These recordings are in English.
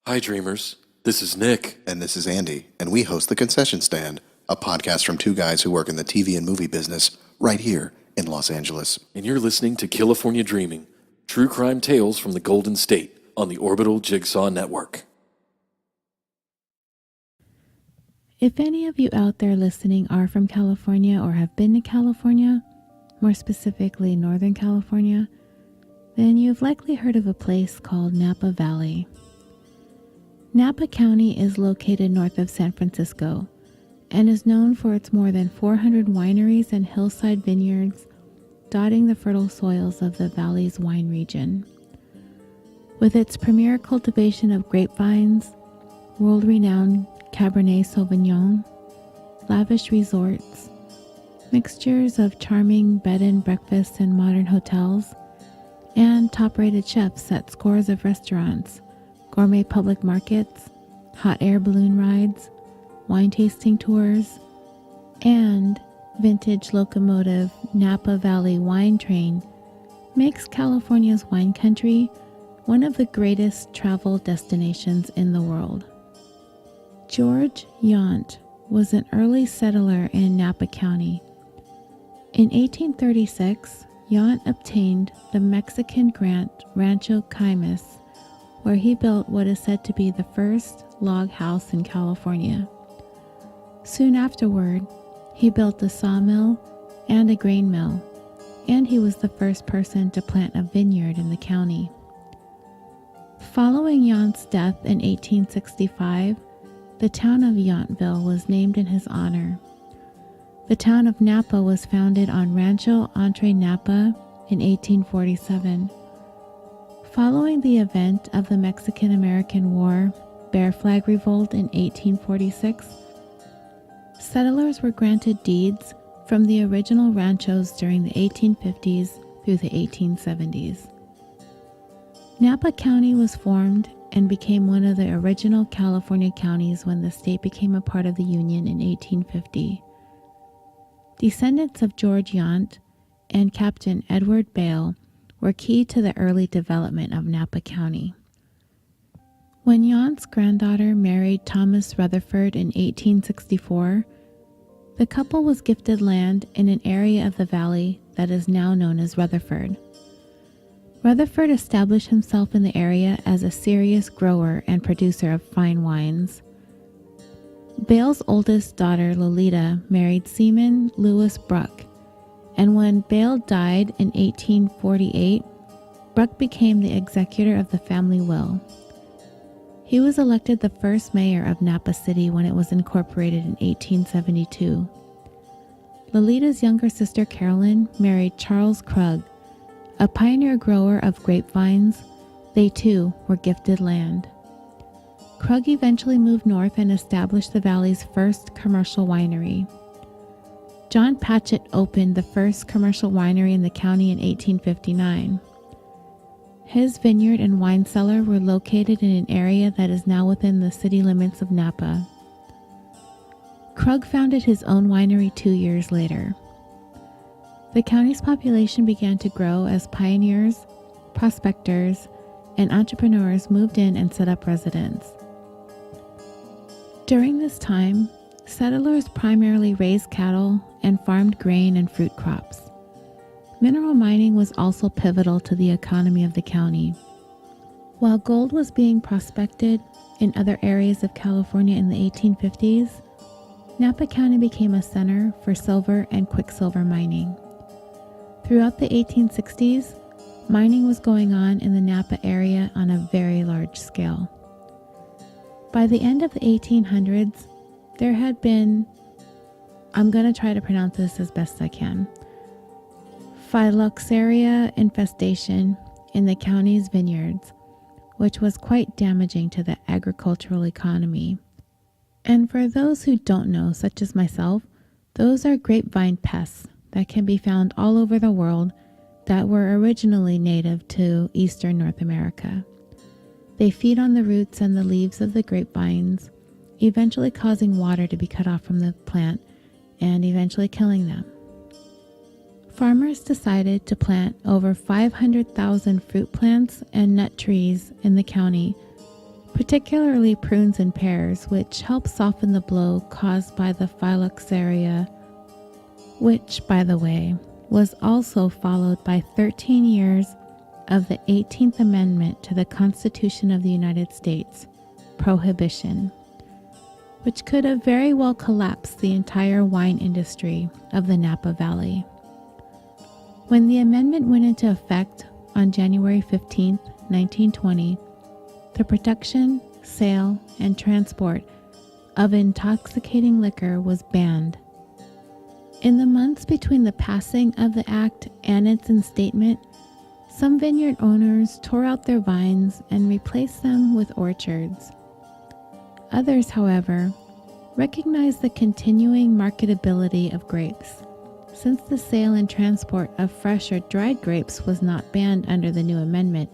Hi, dreamers. This is Nick. And this is Andy, and we host The Concession Stand, a podcast from two guys who work in the TV and movie business right here in Los Angeles. And you're listening to California Dreaming, true crime tales from the Golden State on the Orbital Jigsaw Network. If any of you out there listening are from California or have been to California, more specifically Northern California, then you've likely heard of a place called Napa Valley. Napa County is located north of San Francisco and is known for its more than 400 wineries and hillside vineyards dotting the fertile soils of the valley's wine region. With its premier cultivation of grapevines, world-renowned Cabernet Sauvignon, lavish resorts, mixtures of charming bed and breakfasts and modern hotels, and top-rated chefs at scores of restaurants, gourmet public markets, hot air balloon rides, wine tasting tours, and vintage locomotive Napa Valley wine train makes California's wine country one of the greatest travel destinations in the world. George Yount was an early settler in Napa County. In 1836, Yount obtained the Mexican grant Rancho Caymas, where he built what is said to be the first log house in California. Soon afterward, he built a sawmill and a grain mill, and he was the first person to plant a vineyard in the county. Following Yount's death in 1865, the town of Yountville was named in his honor. The town of Napa was founded on Rancho Entre Napa in 1847. Following the event of the Mexican-American War, Bear Flag Revolt in 1846, settlers were granted deeds from the original ranchos during the 1850s through the 1870s. Napa County was formed and became one of the original California counties when the state became a part of the Union in 1850. Descendants of George Yount and Captain Edward Bale were key to the early development of Napa County. When Yount's granddaughter married Thomas Rutherford in 1864, the couple was gifted land in an area of the valley that is now known as Rutherford. Rutherford established himself in the area as a serious grower and producer of fine wines. Bale's oldest daughter, Lolita, married seaman Lewis Bruck, and when Bale died in 1848, Bruck became the executor of the family will. He was elected the first mayor of Napa City when it was incorporated in 1872. Lolita's younger sister, Carolyn, married Charles Krug, a pioneer grower of grapevines. They too were gifted land. Krug eventually moved north and established the valley's first commercial winery. John Patchett opened the first commercial winery in the county in 1859. His vineyard and wine cellar were located in an area that is now within the city limits of Napa. Krug founded his own winery 2 years later. The county's population began to grow as pioneers, prospectors, and entrepreneurs moved in and set up residence. During this time, settlers primarily raised cattle and farmed grain and fruit crops. Mineral mining was also pivotal to the economy of the county. While gold was being prospected in other areas of California in the 1850s, Napa County became a center for silver and quicksilver mining. Throughout the 1860s, mining was going on in the Napa area on a very large scale. By the end of the 1800s, there had been, I'm going to try to pronounce this as best I can, phylloxera infestation in the county's vineyards, which was quite damaging to the agricultural economy. And for those who don't know, such as myself, those are grapevine pests that can be found all over the world that were originally native to eastern North America. They feed on the roots and the leaves of the grapevines, eventually causing water to be cut off from the plant and eventually killing them. Farmers decided to plant over 500,000 fruit plants and nut trees in the county particularly prunes and pears, which help soften the blow caused by the phylloxera, which, by the way, was also followed by 13 years of the 18th Amendment to the Constitution of the United States, prohibition, which could have very well collapsed the entire wine industry of the Napa Valley. When the amendment went into effect on January 15, 1920, the production, sale, and transport of intoxicating liquor was banned. In the months between the passing of the act and its instatement, some vineyard owners tore out their vines and replaced them with orchards. Others, however, recognized the continuing marketability of grapes, since the sale and transport of fresh or dried grapes was not banned under the new amendment,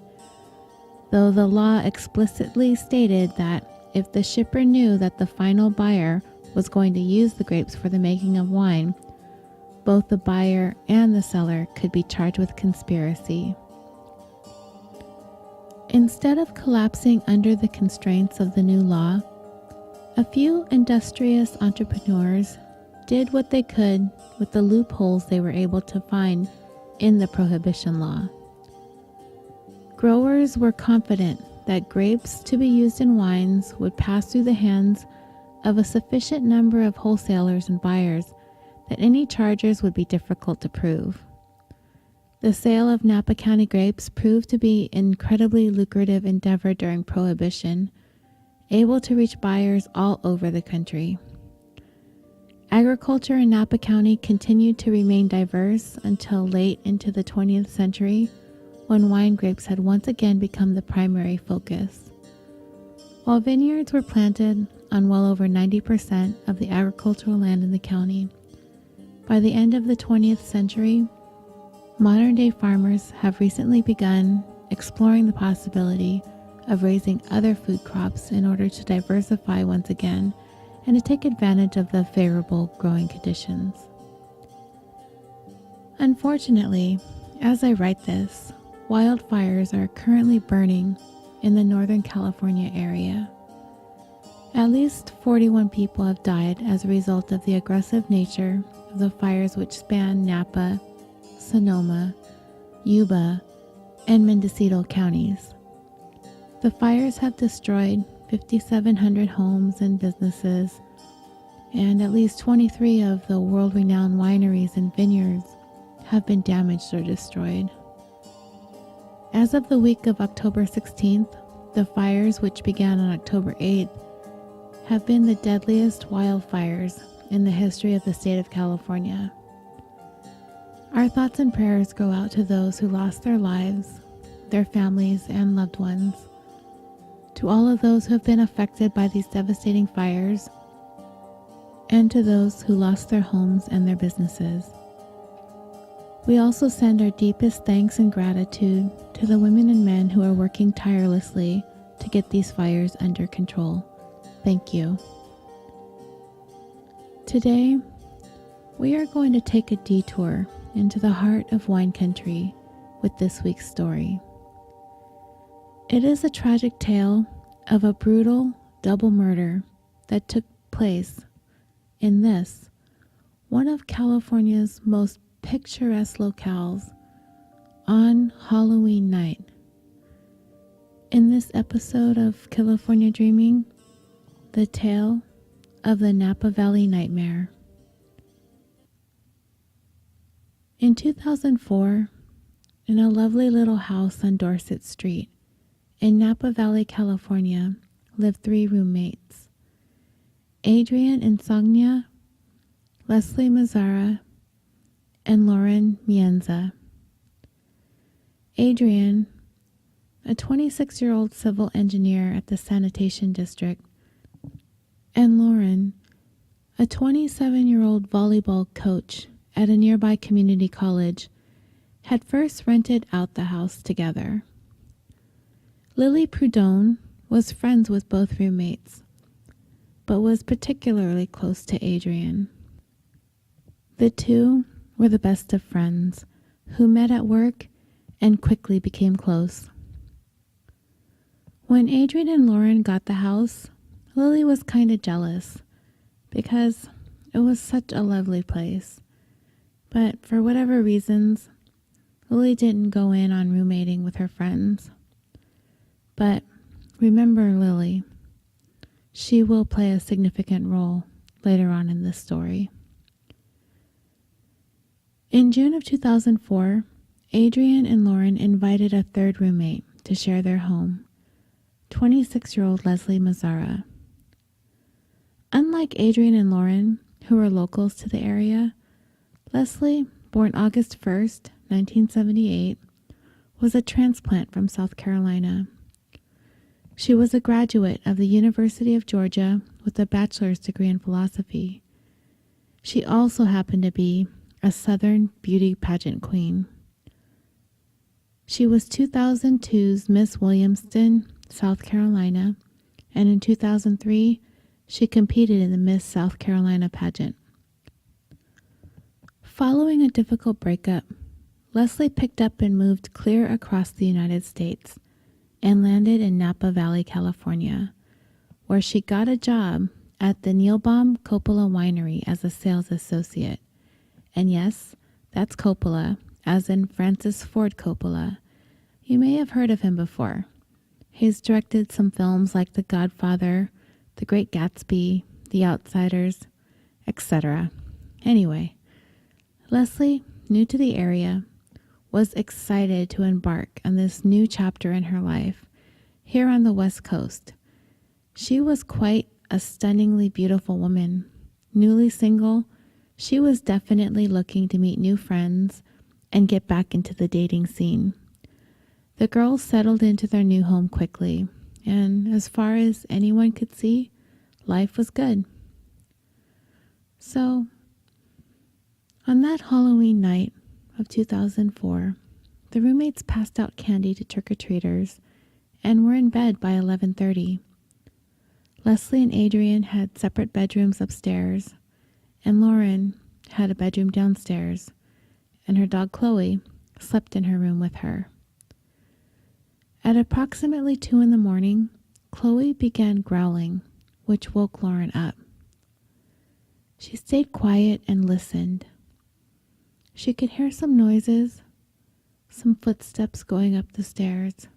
though the law explicitly stated that if the shipper knew that the final buyer was going to use the grapes for the making of wine, both the buyer and the seller could be charged with conspiracy. Instead of collapsing under the constraints of the new law, a few industrious entrepreneurs did what they could with the loopholes they were able to find in the prohibition law. Growers were confident that grapes to be used in wines would pass through the hands of a sufficient number of wholesalers and buyers that any charges would be difficult to prove. The sale of Napa County grapes proved to be an incredibly lucrative endeavor during Prohibition, able to reach buyers all over the country. Agriculture in Napa County continued to remain diverse until late into the 20th century, when wine grapes had once again become the primary focus. While vineyards were planted on well over 90% of the agricultural land in the county, by the end of the 20th century, modern-day farmers have recently begun exploring the possibility of raising other food crops in order to diversify once again and to take advantage of the favorable growing conditions. Unfortunately, as I write this, wildfires are currently burning in the Northern California area. At least 41 people have died as a result of the aggressive nature of the fires which span Napa, Sonoma, Yuba, and Mendocino counties. The fires have destroyed 5,700 homes and businesses, and at least 23 of the world-renowned wineries and vineyards have been damaged or destroyed. As of the week of October 16th, the fires, which began on October 8th, have been the deadliest wildfires in the history of the state of California. Our thoughts and prayers go out to those who lost their lives, their families, and loved ones, to all of those who have been affected by these devastating fires, and to those who lost their homes and their businesses. We also send our deepest thanks and gratitude to the women and men who are working tirelessly to get these fires under control. Thank you. Today, we are going to take a detour into the heart of wine country with this week's story. It is a tragic tale of a brutal double murder that took place in this, one of California's most picturesque locales, on Halloween night. In this episode of California Dreaming, the tale of the Napa Valley Nightmare. In 2004, in a lovely little house on Dorset Street, in Napa Valley, California, lived 3 roommates: Adrian Insognia, Leslie Mazzara, and Lauren Mienza. Adrian, a 26-year-old civil engineer at the sanitation district, and Lauren, a 27-year-old volleyball coach at a nearby community college, had first rented out the house together. Lily Prudhomme was friends with both roommates, but was particularly close to Adrian. The two were the best of friends, who met at work and quickly became close. When Adrian and Lauren got the house, Lily was kind of jealous because it was such a lovely place. But for whatever reasons, Lily didn't go in on roommating with her friends. But remember Lily. She will play a significant role later on in this story. In June of 2004, Adrian and Lauren invited a third roommate to share their home, 26-year-old Leslie Mazzara. Unlike Adrian and Lauren, who were locals to the area, Leslie, born August 1st, 1978, was a transplant from South Carolina. She was a graduate of the University of Georgia with a bachelor's degree in philosophy. She also happened to be a Southern beauty pageant queen. She was 2002's Miss Williamston, South Carolina, and in 2003, she competed in the Miss South Carolina pageant. Following a difficult breakup, Leslie picked up and moved clear across the United States and landed in Napa Valley, California, where she got a job at the Neilbaum Coppola Winery as a sales associate. And yes, that's Coppola, as in Francis Ford Coppola. You may have heard of him before. He's directed some films like The Godfather, The Great Gatsby, The Outsiders, etc. Anyway, Leslie, new to the area, was excited to embark on this new chapter in her life here on the West Coast. She was quite a stunningly beautiful woman. Newly single, she was definitely looking to meet new friends and get back into the dating scene. The girls settled into their new home quickly, and as far as anyone could see, life was good. So, on that Halloween night of 2004, the roommates passed out candy to trick-or-treaters and were in bed by 11:30. Leslie and Adrian had separate bedrooms upstairs, and Lauren had a bedroom downstairs, and her dog Chloe slept in her room with her. At approximately 2 a.m, Chloe began growling, which woke Lauren up. She stayed quiet and listened. She could hear some noises, some footsteps going up the stairs.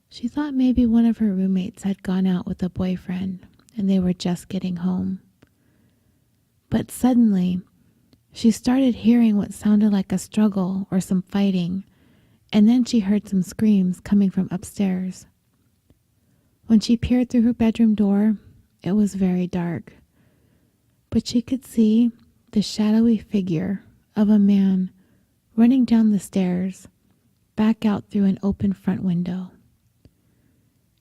She thought maybe one of her roommates had gone out with a boyfriend and they were just getting home. But suddenly, she started hearing what sounded like a struggle or some fighting, and then she heard some screams coming from upstairs. When she peered through her bedroom door, it was very dark, but she could see the shadowy figure of a man running down the stairs, back out through an open front window.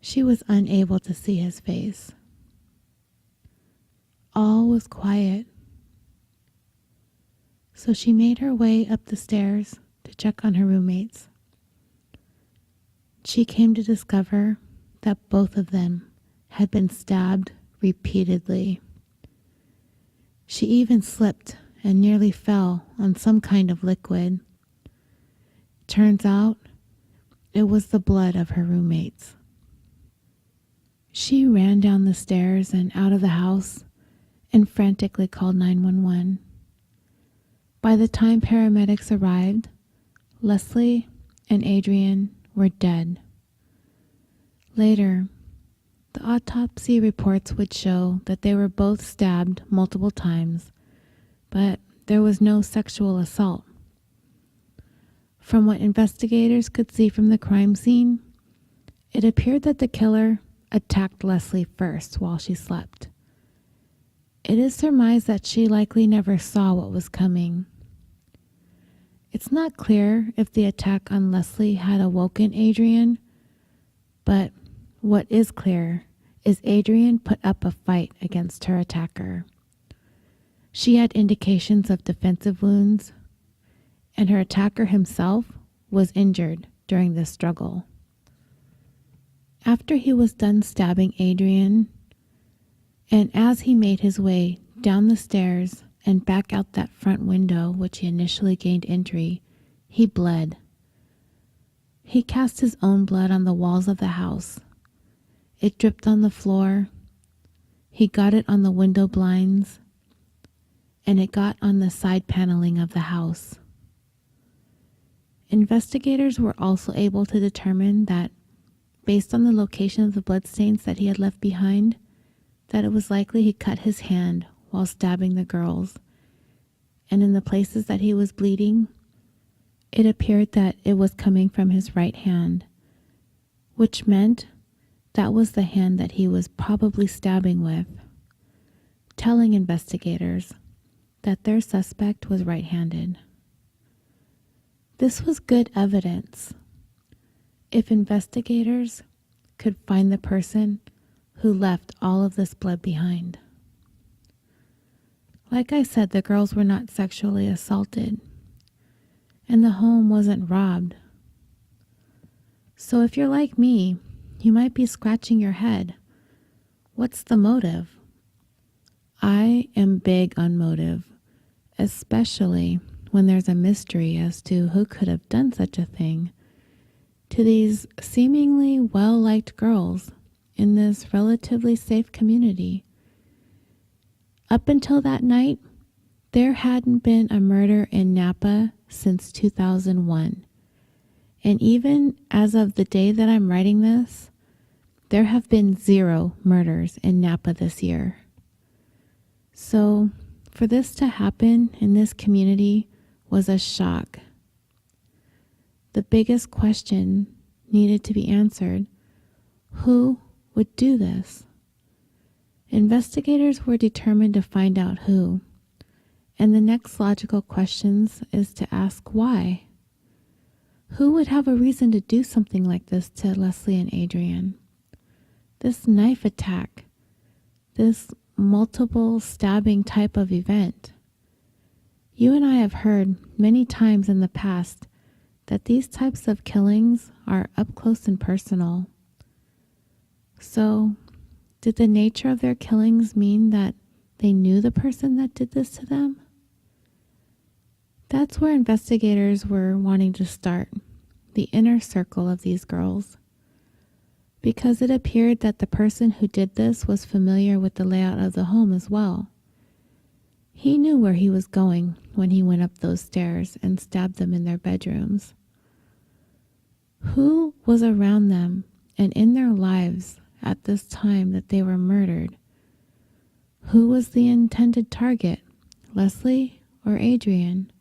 She was unable to see his face. All was quiet. So she made her way up the stairs to check on her roommates. She came to discover that both of them had been stabbed repeatedly. She even slipped and nearly fell on some kind of liquid. Turns out, it was the blood of her roommates. She ran down the stairs and out of the house and frantically called 911. By the time paramedics arrived, Leslie and Adrian were dead. Later, the autopsy reports would show that they were both stabbed multiple times, but there was no sexual assault. From what investigators could see from the crime scene, it appeared that the killer attacked Leslie first while she slept. It is surmised that she likely never saw what was coming. It's not clear if the attack on Leslie had awoken Adrian, but what is clear is Adrian put up a fight against her attacker. She had indications of defensive wounds, and her attacker himself was injured during this struggle. After he was done stabbing Adrian, and as he made his way down the stairs and back out that front window which he initially gained entry, he bled. He cast his own blood on the walls of the house. It dripped on the floor. He got it on the window blinds, and it got on the side paneling of the house. Investigators were also able to determine that, based on the location of the bloodstains that he had left behind, that it was likely he cut his hand while stabbing the girls. And in the places that he was bleeding, it appeared that it was coming from his right hand, which meant that was the hand that he was probably stabbing with, telling investigators that their suspect was right-handed. This was good evidence. If investigators could find the person who left all of this blood behind. Like I said, the girls were not sexually assaulted, and the home wasn't robbed. So if you're like me, you might be scratching your head. What's the motive? I am big on motive, especially when there's a mystery as to who could have done such a thing to these seemingly well-liked girls in this relatively safe community. Up until that night, there hadn't been a murder in Napa since 2001. And even as of the day that I'm writing this, there have been 0 murders in Napa this year. So for this to happen in this community was a shock. The biggest question needed to be answered: who would do this? Investigators were determined to find out who, and the next logical questions is to ask why. Who would have a reason to do something like this to Leslie and Adrian? This knife attack, this multiple stabbing type of event. You and I have heard many times in the past that these types of killings are up close and personal. So, did the nature of their killings mean that they knew the person that did this to them? That's where investigators were wanting to start, the inner circle of these girls. Because it appeared that the person who did this was familiar with the layout of the home as well. He knew where he was going when he went up those stairs and stabbed them in their bedrooms. Who was around them and in their lives at this time that they were murdered? Who was the intended target, Leslie or Adrian?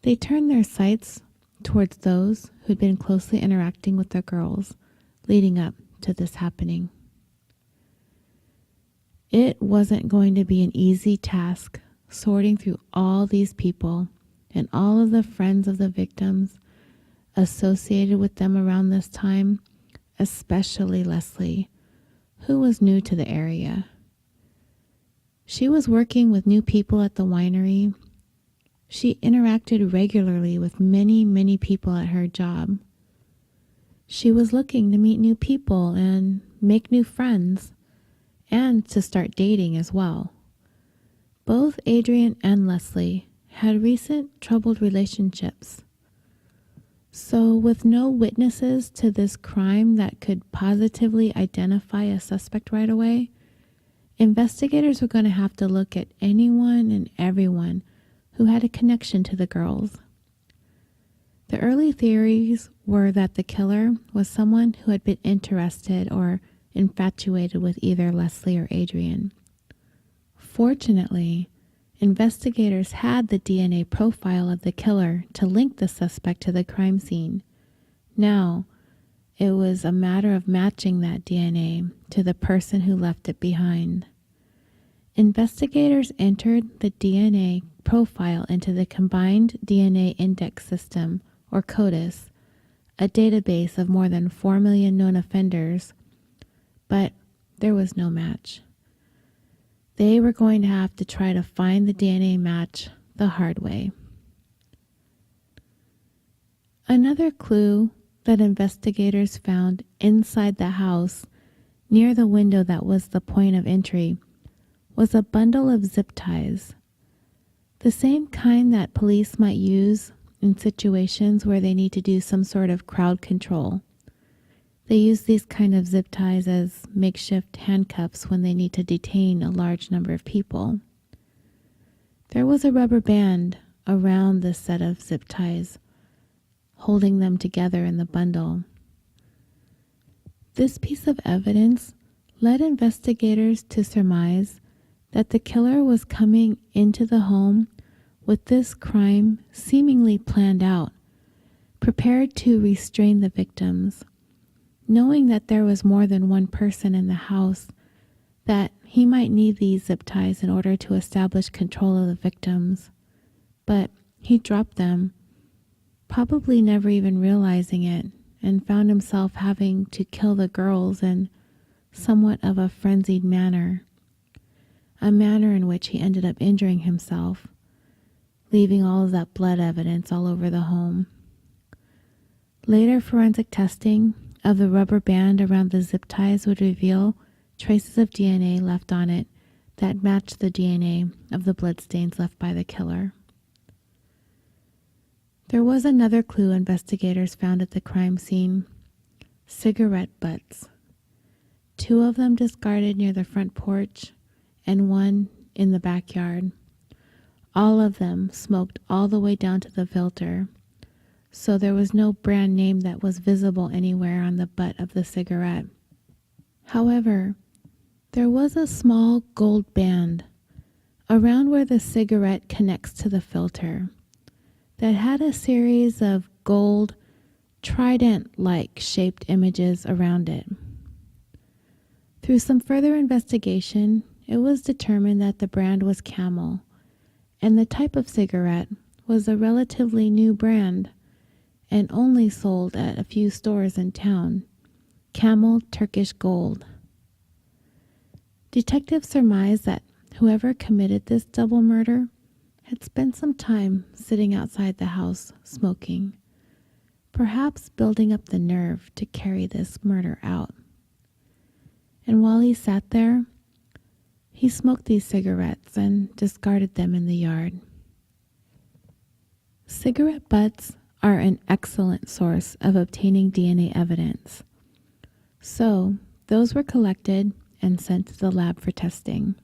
They turned their sights towards those who'd been closely interacting with the girls leading up to this happening. It wasn't going to be an easy task sorting through all these people and all of the friends of the victims associated with them around this time, especially Leslie, who was new to the area. She was working with new people at the winery. She interacted regularly with many, many people at her job. She was looking to meet new people and make new friends, and to start dating as well. Both Adrian and Leslie had recent troubled relationships. So, with no witnesses to this crime that could positively identify a suspect right away, investigators were going to have to look at anyone and everyone who had a connection to the girls. The early theories were that the killer was someone who had been interested or infatuated with either Leslie or Adrian. Fortunately, investigators had the DNA profile of the killer to link the suspect to the crime scene. Now, it was a matter of matching that DNA to the person who left it behind. Investigators entered the DNA profile into the Combined DNA Index System, or CODIS, a database of more than 4 million known offenders, but there was no match. They were going to have to try to find the DNA match the hard way. Another clue that investigators found inside the house, near the window that was the point of entry, was a bundle of zip ties, the same kind that police might use in situations where they need to do some sort of crowd control. They use these kind of zip ties as makeshift handcuffs when they need to detain a large number of people. There was a rubber band around this set of zip ties, holding them together in the bundle. This piece of evidence led investigators to surmise that the killer was coming into the home with this crime seemingly planned out, prepared to restrain the victims, knowing that there was more than one person in the house, that he might need these zip ties in order to establish control of the victims. But he dropped them, probably never even realizing it, and found himself having to kill the girls in somewhat of a frenzied manner, a manner in which he ended up injuring himself, leaving all of that blood evidence all over the home. Later forensic testing of the rubber band around the zip ties would reveal traces of DNA left on it that matched the DNA of the bloodstains left by the killer. There was another clue investigators found at the crime scene: cigarette butts. 2 of them discarded near the front porch and 1 in the backyard. All of them smoked all the way down to the filter, so there was no brand name that was visible anywhere on the butt of the cigarette. However, there was a small gold band around where the cigarette connects to the filter that had a series of gold trident-like shaped images around it. Through some further investigation, it was determined that the brand was Camel, and the type of cigarette was a relatively new brand and only sold at a few stores in town: Camel Turkish Gold. Detectives surmised that whoever committed this double murder had spent some time sitting outside the house smoking, perhaps building up the nerve to carry this murder out. And while he sat there, he smoked these cigarettes and discarded them in the yard. Cigarette butts are an excellent source of obtaining DNA evidence. So, those were collected and sent to the lab for testing.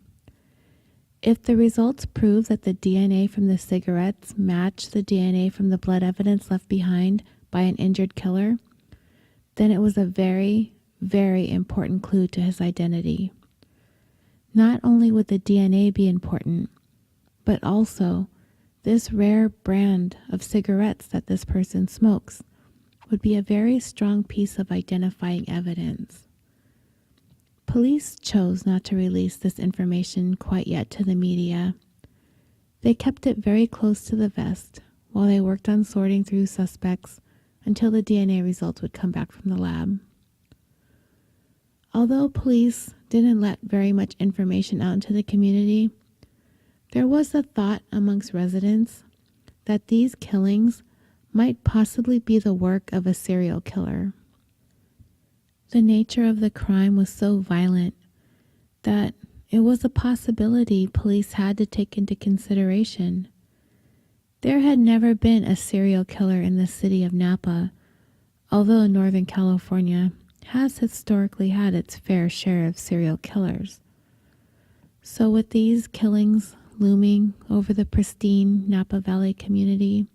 If the results prove that the DNA from the cigarettes match the DNA from the blood evidence left behind by an injured killer, then it was a very, very important clue to his identity. Not only would the DNA be important, but also this rare brand of cigarettes that this person smokes would be a very strong piece of identifying evidence. Police chose not to release this information quite yet to the media. They kept it very close to the vest while they worked on sorting through suspects until the DNA results would come back from the lab. Although police didn't let very much information out into the community, there was a thought amongst residents that these killings might possibly be the work of a serial killer. The nature of the crime was so violent that it was a possibility police had to take into consideration. There had never been a serial killer in the city of Napa, although Northern California has historically had its fair share of serial killers. So with these killings looming over the pristine Napa Valley community,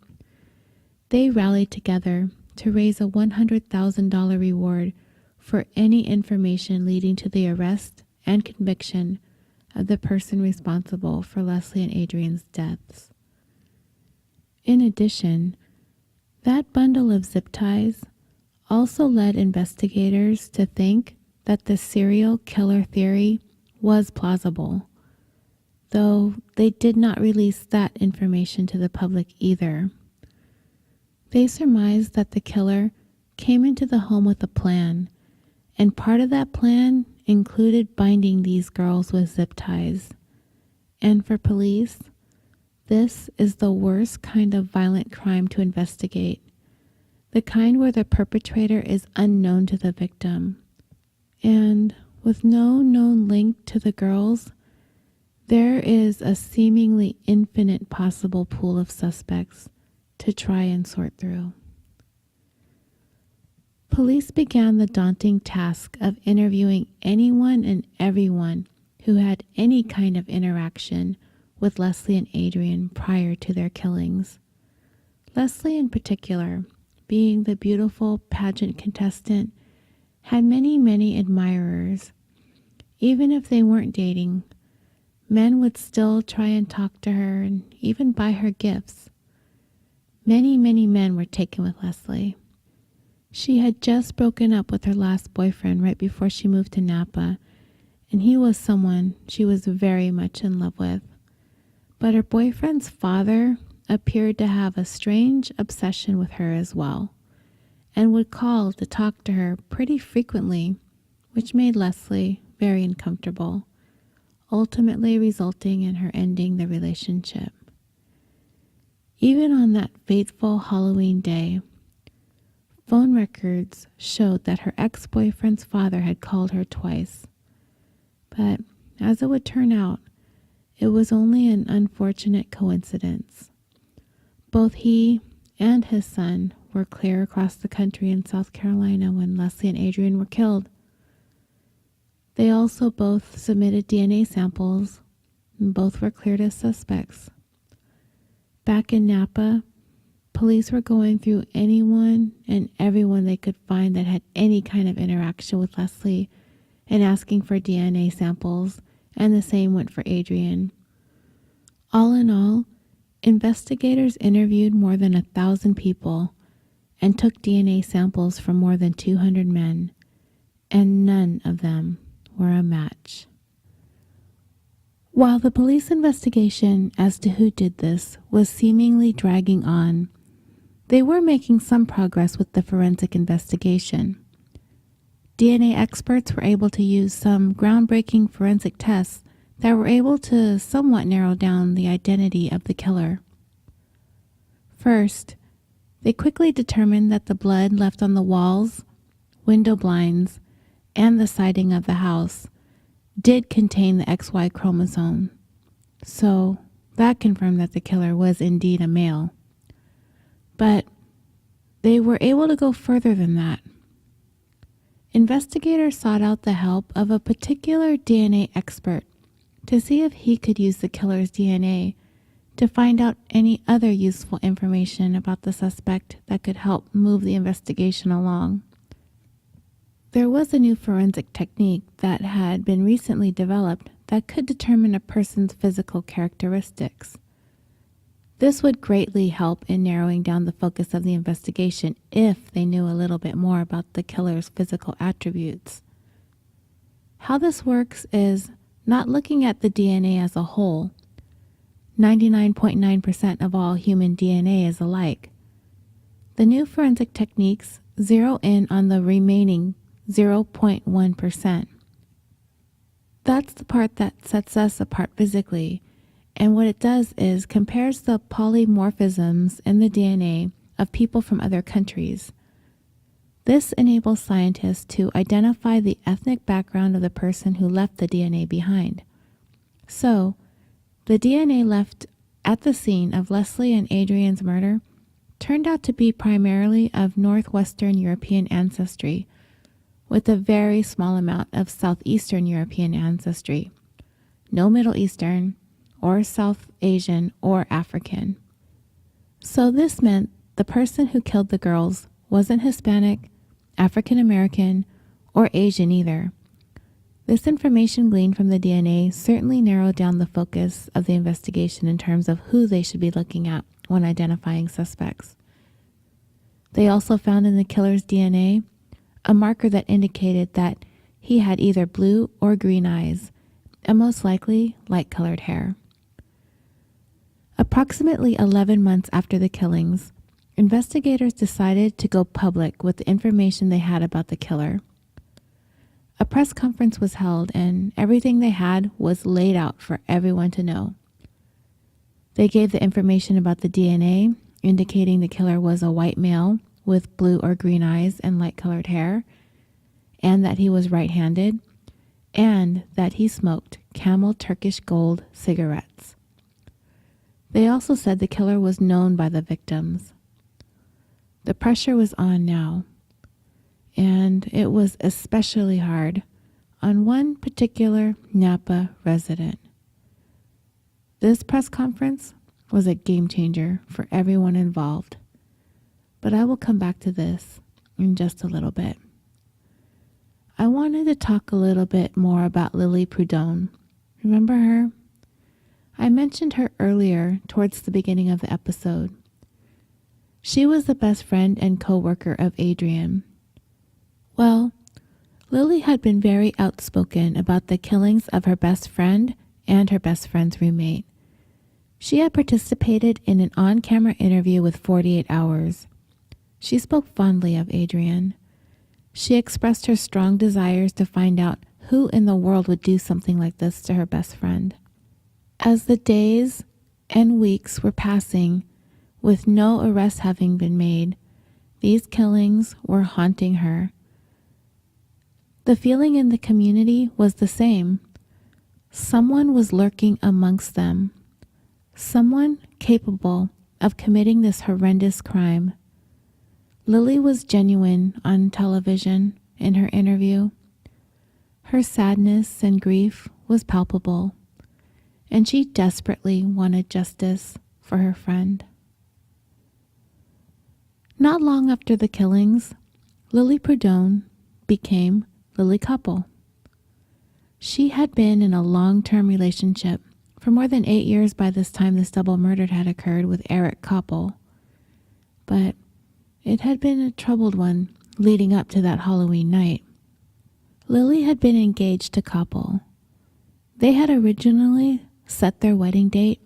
they rallied together to raise a $100,000 reward for any information leading to the arrest and conviction of the person responsible for Leslie and Adrian's deaths. In addition, that bundle of zip ties also led investigators to think that the serial killer theory was plausible, though they did not release that information to the public either. They surmised that the killer came into the home with a plan, and part of that plan included binding these girls with zip ties. And for police, this is the worst kind of violent crime to investigate, the kind where the perpetrator is unknown to the victim. And with no known link to the girls, there is a seemingly infinite possible pool of suspects to try and sort through. Police began the daunting task of interviewing anyone and everyone who had any kind of interaction with Leslie and Adrian prior to their killings. Leslie in particular, being the beautiful pageant contestant, had many, many admirers. Even if they weren't dating, men would still try and talk to her and even buy her gifts. Many, many men were taken with Leslie. She had just broken up with her last boyfriend right before she moved to Napa, and he was someone she was very much in love with. But her boyfriend's father appeared to have a strange obsession with her as well, and would call to talk to her pretty frequently, which made Leslie very uncomfortable, ultimately resulting in her ending the relationship. Even on that fateful Halloween day, phone records showed that her ex-boyfriend's father had called her twice. But as it would turn out, it was only an unfortunate coincidence. Both he and his son were clear across the country in South Carolina when Leslie and Adrian were killed. They also both submitted DNA samples, and both were cleared as suspects. Back in Napa, police were going through anyone and everyone they could find that had any kind of interaction with Leslie and asking for DNA samples, and the same went for Adrian. All in all, investigators interviewed more than 1,000 people and took DNA samples from more than 200 men, and none of them were a match. While the police investigation as to who did this was seemingly dragging on, they were making some progress with the forensic investigation. DNA experts were able to use some groundbreaking forensic tests that were able to somewhat narrow down the identity of the killer. First, they quickly determined that the blood left on the walls, window blinds, and the siding of the house did contain the XY chromosome, so that confirmed that the killer was indeed a male. But they were able to go further than that. Investigators sought out the help of a particular DNA expert to see if he could use the killer's DNA to find out any other useful information about the suspect that could help move the investigation along. There was a new forensic technique that had been recently developed that could determine a person's physical characteristics. This would greatly help in narrowing down the focus of the investigation if they knew a little bit more about the killer's physical attributes. How this works is not looking at the DNA as a whole. 99.9% of all human DNA is alike. The new forensic techniques zero in on the remaining 0.1%. That's the part that sets us apart physically, and what it does is compares the polymorphisms in the DNA of people from other countries. This enables scientists to identify the ethnic background of the person who left the DNA behind. So, the DNA left at the scene of Leslie and Adrian's murder turned out to be primarily of Northwestern European ancestry, with a very small amount of Southeastern European ancestry, no Middle Eastern, or South Asian, or African. So this meant the person who killed the girls wasn't Hispanic, African American, or Asian either. This information gleaned from the DNA certainly narrowed down the focus of the investigation in terms of who they should be looking at when identifying suspects. They also found in the killer's DNA a marker that indicated that he had either blue or green eyes, and most likely light-colored hair. Approximately 11 months after the killings, investigators decided to go public with the information they had about the killer. A press conference was held, and everything they had was laid out for everyone to know. They gave the information about the DNA, indicating the killer was a white male with blue or green eyes and light-colored hair, and that he was right-handed, and that he smoked Camel Turkish Gold cigarettes. They also said the killer was known by the victims. The pressure was on now, and it was especially hard on one particular Napa resident. This press conference was a game changer for everyone involved, but I will come back to this in just a little bit. I wanted to talk a little bit more about Lily Prudhomme. Remember her? I mentioned her earlier towards the beginning of the episode. She was the best friend and co-worker of Adrian. Well, Lily had been very outspoken about the killings of her best friend and her best friend's roommate. She had participated in an on-camera interview with 48 Hours. She spoke fondly of Adrian. She expressed her strong desires to find out who in the world would do something like this to her best friend. As the days and weeks were passing, with no arrests having been made, these killings were haunting her. The feeling in the community was the same. Someone was lurking amongst them. Someone capable of committing this horrendous crime. Lily was genuine on television in her interview. Her sadness and grief was palpable, and she desperately wanted justice for her friend. Not long after the killings, Lily Prudhomme became Lily Koppel. She had been in a long-term relationship for more than 8 years by this time this double murder had occurred with Eric Koppel, but it had been a troubled one leading up to that Halloween night. Lily had been engaged to Koppel. They had originally set their wedding date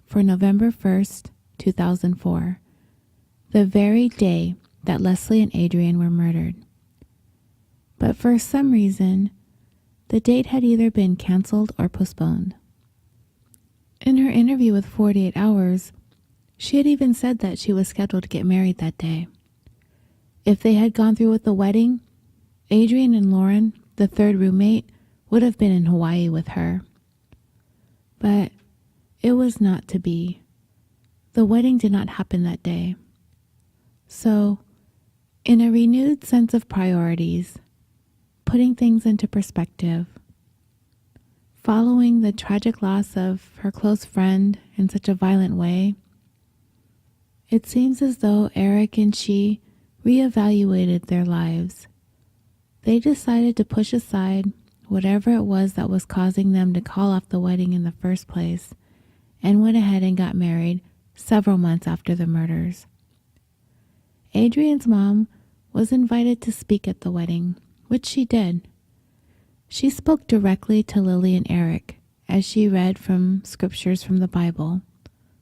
for November 1st, 2004, the very day that Leslie and Adrian were murdered. But for some reason, the date had either been canceled or postponed. In her interview with 48 Hours, she had even said that she was scheduled to get married that day. If they had gone through with the wedding, Adrian and Lauren, the third roommate, would have been in Hawaii with her. But it was not to be. The wedding did not happen that day. So, in a renewed sense of priorities, putting things into perspective, following the tragic loss of her close friend in such a violent way, it seems as though Eric and she reevaluated their lives. They decided to push aside whatever it was that was causing them to call off the wedding in the first place, and went ahead and got married several months after the murders. Adrian's mom was invited to speak at the wedding, which she did. She spoke directly to Lily and Eric as she read from scriptures from the Bible,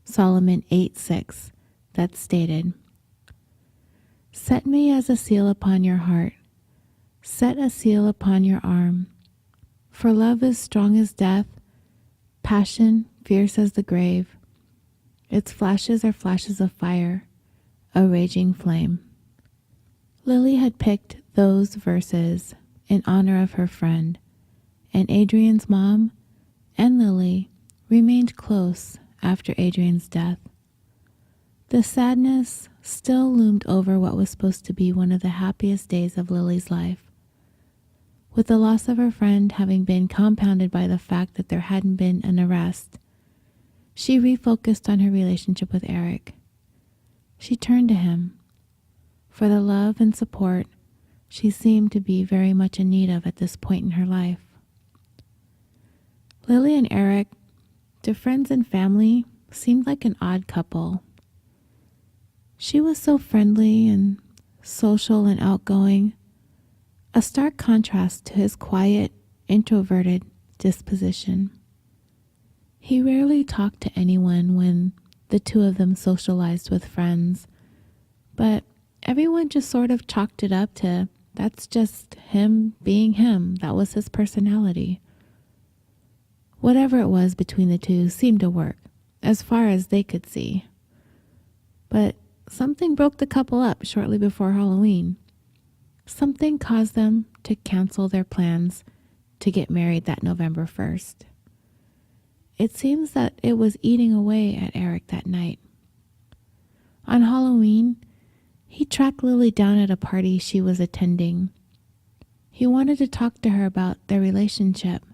Solomon 8:6, that stated, "Set me as a seal upon your heart, set a seal upon your arm. For love is strong as death, passion fierce as the grave. Its flashes are flashes of fire, a raging flame." Lily had picked those verses in honor of her friend, and Adrian's mom and Lily remained close after Adrian's death. The sadness still loomed over what was supposed to be one of the happiest days of Lily's life. With the loss of her friend having been compounded by the fact that there hadn't been an arrest, she refocused on her relationship with Eric. She turned to him for the love and support she seemed to be very much in need of at this point in her life. Lily and Eric, to friends and family, seemed like an odd couple. She was so friendly and social and outgoing, a stark contrast to his quiet, introverted disposition. He rarely talked to anyone when the two of them socialized with friends, but everyone just sort of chalked it up to that's just him being him. That was his personality. Whatever it was between the two seemed to work, as far as they could see. But something broke the couple up shortly before Halloween. Something caused them to cancel their plans to get married that November 1st. It seems that it was eating away at Eric that night. On Halloween, He tracked Lily down at a party she was attending. He wanted to talk to her about their relationship.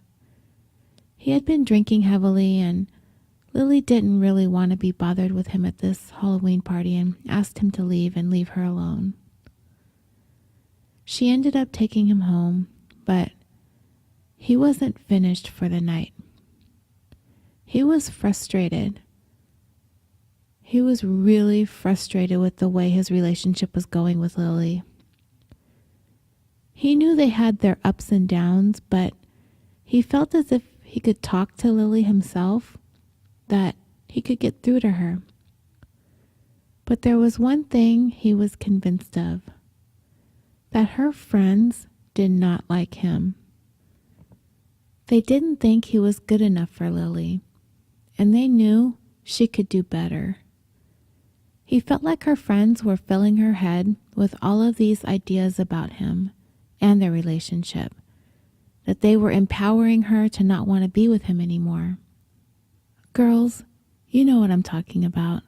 He had been drinking heavily, and Lily didn't really want to be bothered with him at this Halloween party and asked him to leave and leave her alone. She ended up taking him home, but he wasn't finished for the night. He was frustrated. He was really frustrated with the way his relationship was going with Lily. He knew they had their ups and downs, but he felt as if he could talk to Lily himself, that he could get through to her. But there was one thing he was convinced of, that her friends did not like him. They didn't think he was good enough for Lily, and they knew she could do better. He felt like her friends were filling her head with all of these ideas about him and their relationship, that they were empowering her to not want to be with him anymore. Girls, you know what I'm talking about.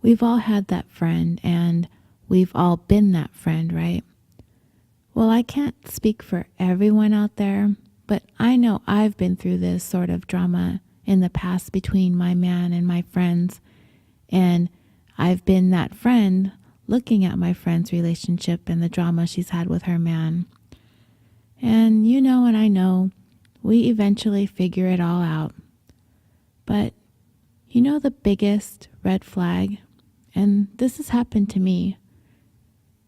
We've all had that friend, and we've all been that friend, right? Well, I can't speak for everyone out there, but I know I've been through this sort of drama in the past between my man and my friends, and I've been that friend looking at my friend's relationship and the drama she's had with her man. And you know and I know, we eventually figure it all out. But you know the biggest red flag, and this has happened to me,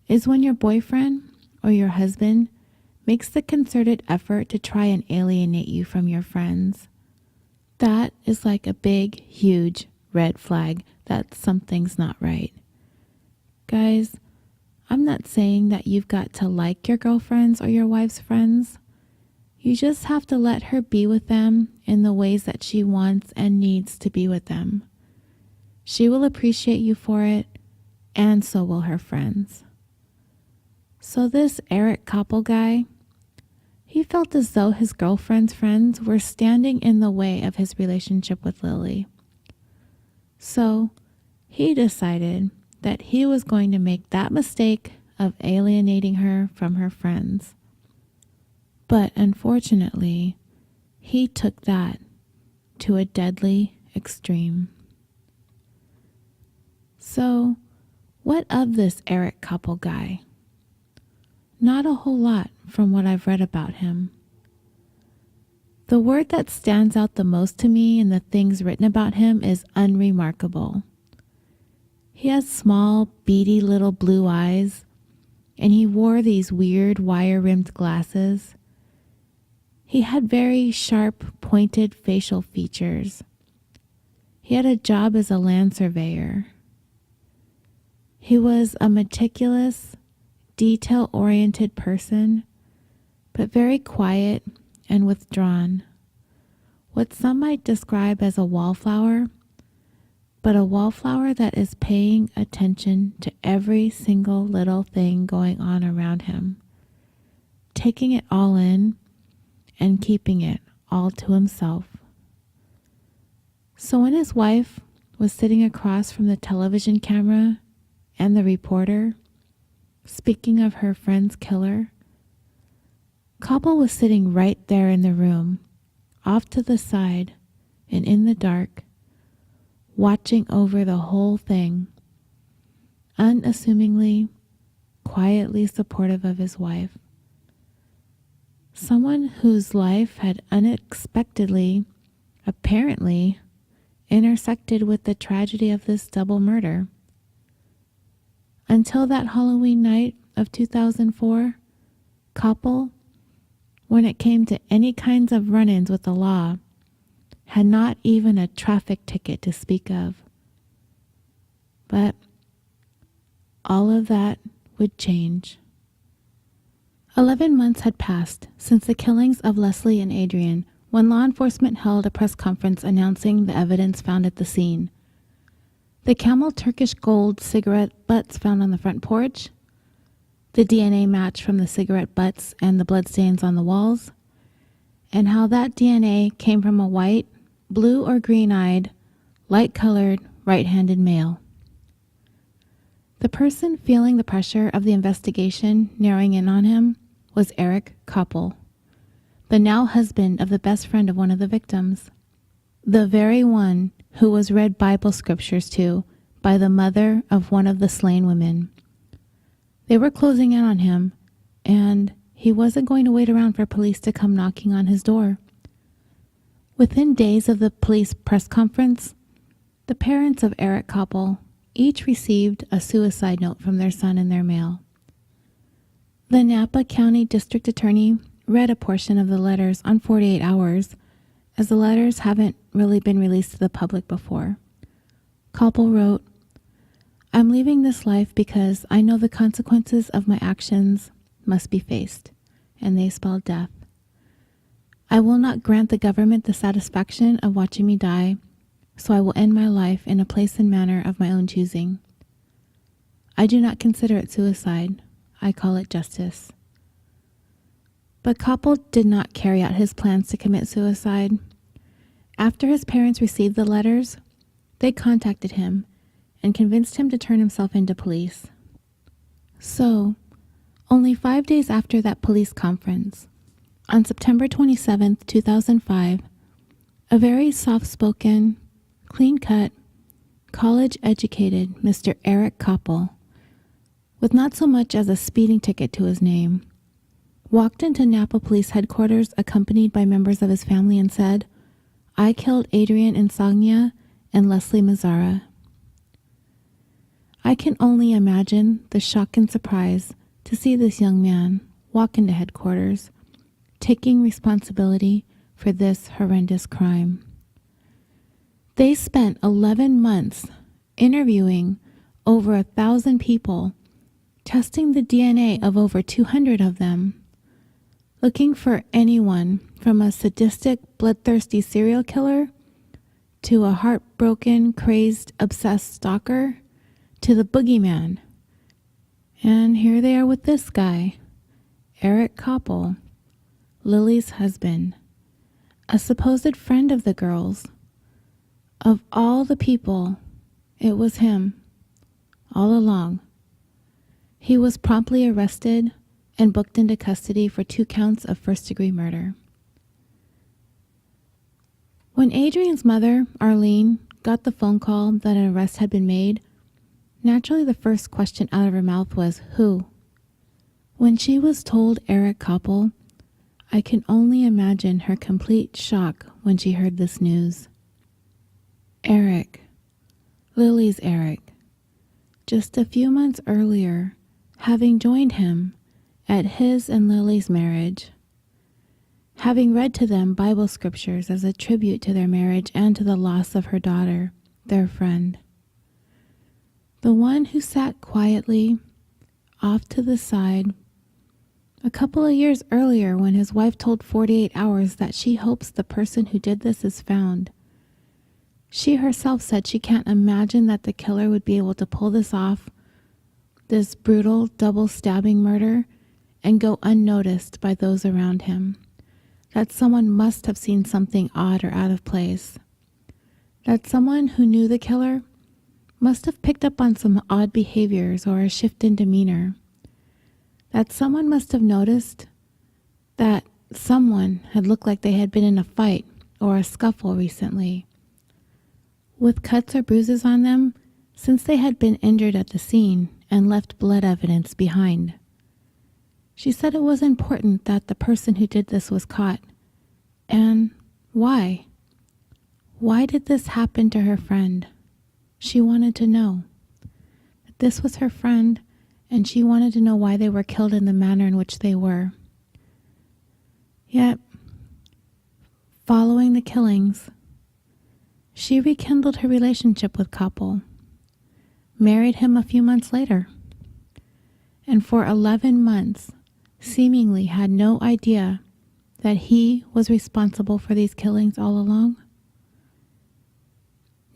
is when your boyfriend or your husband makes the concerted effort to try and alienate you from your friends. That is like a big, huge red flag that something's not right. Guys, I'm not saying that you've got to like your girlfriends or your wife's friends. You just have to let her be with them in the ways that she wants and needs to be with them. She will appreciate you for it, and so will her friends. So this Eric Koppel guy, he felt as though his girlfriend's friends were standing in the way of his relationship with Lily. So he decided that he was going to make that mistake of alienating her from her friends. But unfortunately, he took that to a deadly extreme. So, what of this Eric Koppel guy? Not a whole lot from what I've read about him. The word that stands out the most to me in the things written about him is unremarkable. He has small, beady little blue eyes, and he wore these weird wire-rimmed glasses. He had very sharp, pointed facial features. He had a job as a land surveyor. He was a meticulous, detail-oriented person, but very quiet and withdrawn. What some might describe as a wallflower, but a wallflower that is paying attention to every single little thing going on around him, taking it all in and keeping it all to himself. So when his wife was sitting across from the television camera and the reporter, speaking of her friend's killer, Koppel was sitting right there in the room, off to the side and in the dark, watching over the whole thing, unassumingly, quietly supportive of his wife. Someone whose life had unexpectedly, apparently, intersected with the tragedy of this double murder. Until that Halloween night of 2004, Koppel, when it came to any kinds of run-ins with the law, had not even a traffic ticket to speak of. But all of that would change. 11 months had passed since the killings of Leslie and Adrian when law enforcement held a press conference announcing the evidence found at the scene. The Camel Turkish Gold cigarette butts found on the front porch, the DNA match from the cigarette butts and the bloodstains on the walls, and how that DNA came from a white, blue or green-eyed, light-colored, right-handed male. The person feeling the pressure of the investigation narrowing in on him was Eric Koppel, the now husband of the best friend of one of the victims, the very one who was read Bible scriptures to by the mother of one of the slain women. They were closing in on him, and he wasn't going to wait around for police to come knocking on his door. Within days of the police press conference, the parents of Eric Koppel each received a suicide note from their son in their mail. The Napa County District Attorney read a portion of the letters on 48 Hours, as the letters haven't really been released to the public before. Koppel wrote, "I'm leaving this life because I know the consequences of my actions must be faced," and they spelled death. "I will not grant the government the satisfaction of watching me die, so I will end my life in a place and manner of my own choosing. I do not consider it suicide. I call it justice." But Koppel did not carry out his plans to commit suicide. After his parents received the letters, they contacted him and convinced him to turn himself into police. So, only 5 days after that police conference, on September 27, 2005, a very soft-spoken, clean-cut, college-educated Mr. Eric Koppel, with not so much as a speeding ticket to his name, walked into Napa Police Headquarters accompanied by members of his family and said, "I killed Adrian Insagna and Leslie Mazzara." I can only imagine the shock and surprise to see this young man walk into headquarters, taking responsibility for this horrendous crime. They spent 11 months interviewing over 1,000 people, testing the DNA of over 200 of them, looking for anyone from a sadistic, bloodthirsty serial killer to a heartbroken, crazed, obsessed stalker to the boogeyman. And here they are with this guy, Eric Koppel, Lily's husband, a supposed friend of the girls. Of all the people, it was him, all along. He was promptly arrested and booked into custody for 2 counts of first-degree murder. When Adrian's mother, Arlene, got the phone call that an arrest had been made, naturally the first question out of her mouth was, "Who?" When she was told Eric Koppel, I can only imagine her complete shock when she heard this news. Eric, Lily's Eric, just a few months earlier, having joined him at his and Lily's marriage, having read to them Bible scriptures as a tribute to their marriage and to the loss of her daughter, their friend. The one who sat quietly off to the side a couple of years earlier when his wife told 48 Hours that she hopes the person who did this is found. She herself said she can't imagine that the killer would be able to pull this off, this brutal double stabbing murder, and go unnoticed by those around him. That someone must have seen something odd or out of place. That someone who knew the killer must have picked up on some odd behaviors or a shift in demeanor. That someone must have noticed that someone had looked like they had been in a fight or a scuffle recently, with cuts or bruises on them since they had been injured at the scene and left blood evidence behind. She said it was important that the person who did this was caught. And why? Why did this happen to her friend? She wanted to know. This was her friend, and she wanted to know why they were killed in the manner in which they were. Yet, following the killings, she rekindled her relationship with Koppel, married him a few months later, and for 11 months seemingly had no idea that he was responsible for these killings all along.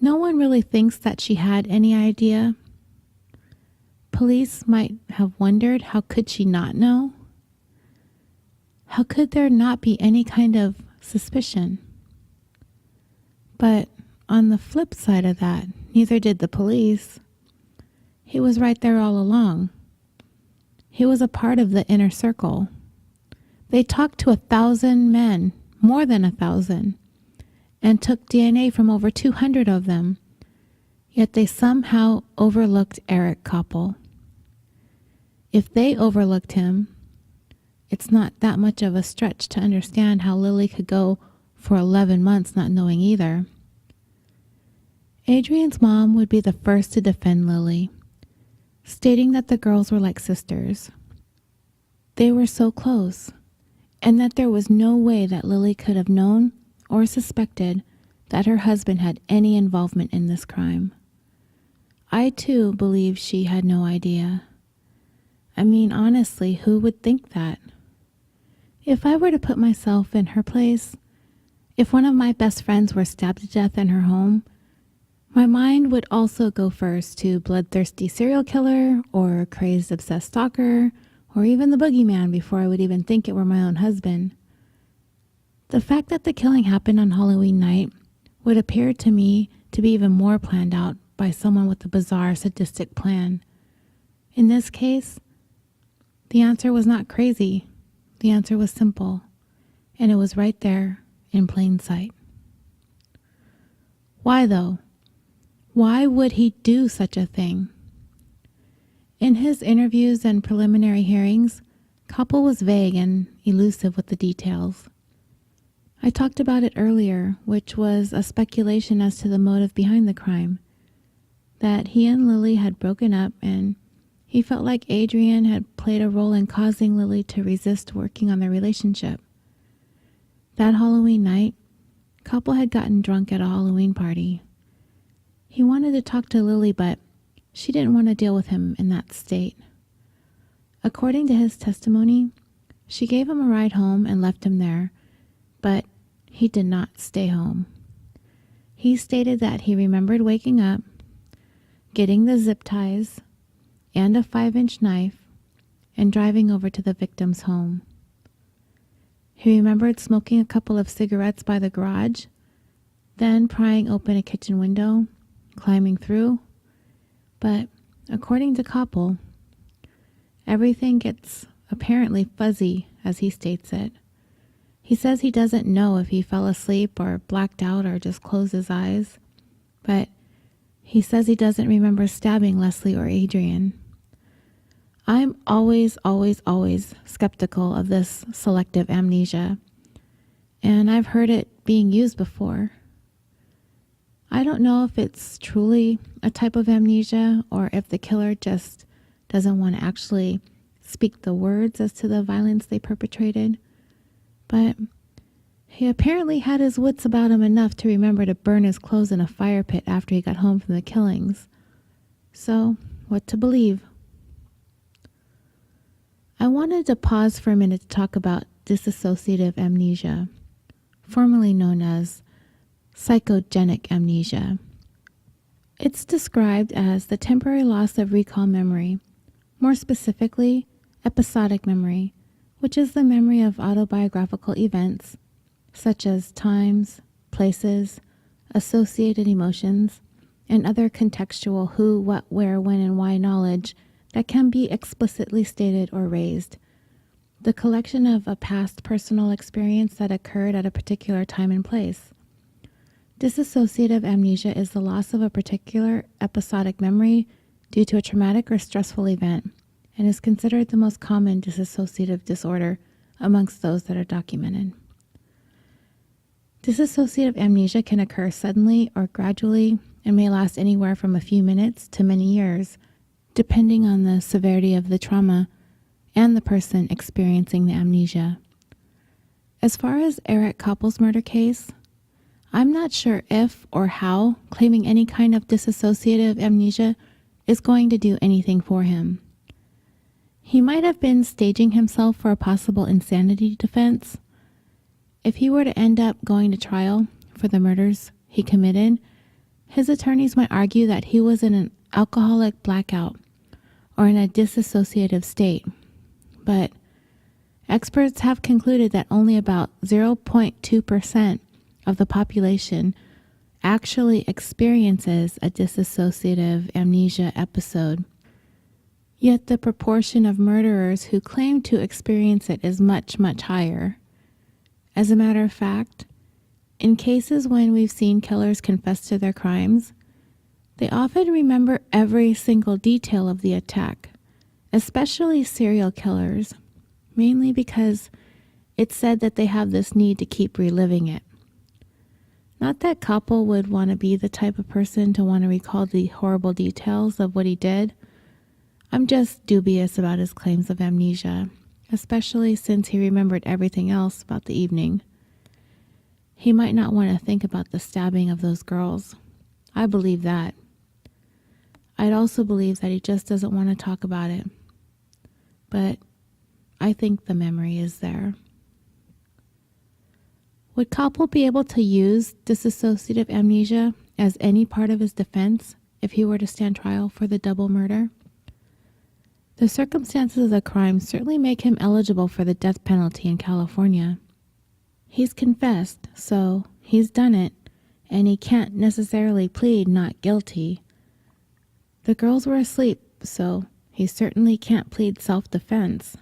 No one really thinks that she had any idea. Police might have wondered, how could she not know? How could there not be any kind of suspicion? But on the flip side of that, neither did the police. He was right there all along. He was a part of the inner circle. They talked to 1,000 men, more than 1,000, and took DNA from over 200 of them. Yet they somehow overlooked Eric Koppel. If they overlooked him, it's not that much of a stretch to understand how Lily could go for 11 months not knowing either. Adrian's mom would be the first to defend Lily, stating that the girls were like sisters. They were so close, and that there was no way that Lily could have known or suspected that her husband had any involvement in this crime. I too believe she had no idea. I mean, honestly, who would think that? If I were to put myself in her place, if one of my best friends were stabbed to death in her home, my mind would also go first to bloodthirsty serial killer or crazed obsessed stalker or even the boogeyman before I would even think it were my own husband. The fact that the killing happened on Halloween night would appear to me to be even more planned out by someone with a bizarre sadistic plan. In this case, the answer was not crazy. The answer was simple, and it was right there in plain sight. Why though? Why would he do such a thing? In his interviews and preliminary hearings, Koppel was vague and elusive with the details. I talked about it earlier, which was a speculation as to the motive behind the crime, that he and Lily had broken up and he felt like Adrian had played a role in causing Lily to resist working on their relationship. That Halloween night, Koppel had gotten drunk at a Halloween party. He wanted to talk to Lily, but she didn't want to deal with him in that state. According to his testimony, she gave him a ride home and left him there, but he did not stay home. He stated that he remembered waking up, getting the zip ties and a 5-inch knife, and driving over to the victim's home. He remembered smoking a couple of cigarettes by the garage, then prying open a kitchen window, climbing through. But according to Koppel, everything gets apparently fuzzy as he states it. He says he doesn't know if he fell asleep or blacked out or just closed his eyes, but he says he doesn't remember stabbing Leslie or Adrian. I'm always skeptical of this selective amnesia, and I've heard it being used before. I don't know if it's truly a type of amnesia or if the killer just doesn't want to actually speak the words as to the violence they perpetrated, but he apparently had his wits about him enough to remember to burn his clothes in a fire pit after he got home from the killings. So, what to believe? I wanted to pause for a minute to talk about dissociative amnesia, formerly known as psychogenic amnesia. It's described as the temporary loss of recall memory, more specifically, episodic memory, which is the memory of autobiographical events, such as times, places, associated emotions, and other contextual who, what, where, when, and why knowledge that can be explicitly stated or raised. The collection of a past personal experience that occurred at a particular time and place. Dissociative amnesia is the loss of a particular episodic memory due to a traumatic or stressful event and is considered the most common dissociative disorder amongst those that are documented. Dissociative amnesia can occur suddenly or gradually and may last anywhere from a few minutes to many years, depending on the severity of the trauma and the person experiencing the amnesia. As far as Eric Koppel's murder case, I'm not sure if or how claiming any kind of dissociative amnesia is going to do anything for him. He might have been staging himself for a possible insanity defense. If he were to end up going to trial for the murders he committed, his attorneys might argue that he was in an alcoholic blackout or in a dissociative state. But experts have concluded that only about 0.2% of the population actually experiences a dissociative amnesia episode, Yet the proportion of murderers who claim to experience it is much, much higher. As a matter of fact, in cases when we've seen killers confess to their crimes, they often remember every single detail of the attack, especially serial killers, mainly because it's said that they have this need to keep reliving it. Not that Koppel would want to be the type of person to want to recall the horrible details of what he did. I'm just dubious about his claims of amnesia, especially since he remembered everything else about the evening. He might not want to think about the stabbing of those girls. I believe that. I'd also believe that he just doesn't want to talk about it. But I think the memory is there. Would Koppel be able to use dissociative amnesia as any part of his defense if he were to stand trial for the double murder? The circumstances of the crime certainly make him eligible for the death penalty in California. He's confessed, so he's done it, and he can't necessarily plead not guilty. The girls were asleep, so he certainly can't plead self-defense.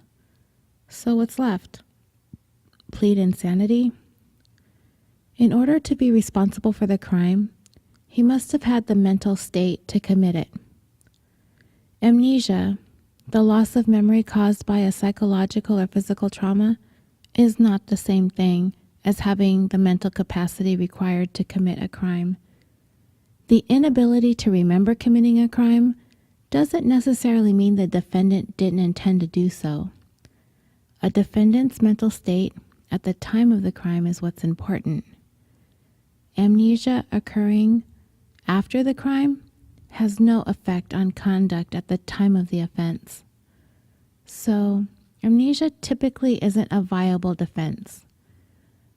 So what's left? Plead insanity? In order to be responsible for the crime, he must have had the mental state to commit it. Amnesia, the loss of memory caused by a psychological or physical trauma, is not the same thing as having the mental capacity required to commit a crime. The inability to remember committing a crime doesn't necessarily mean the defendant didn't intend to do so. A defendant's mental state at the time of the crime is what's important. Amnesia occurring after the crime has no effect on conduct at the time of the offense. So, amnesia typically isn't a viable defense.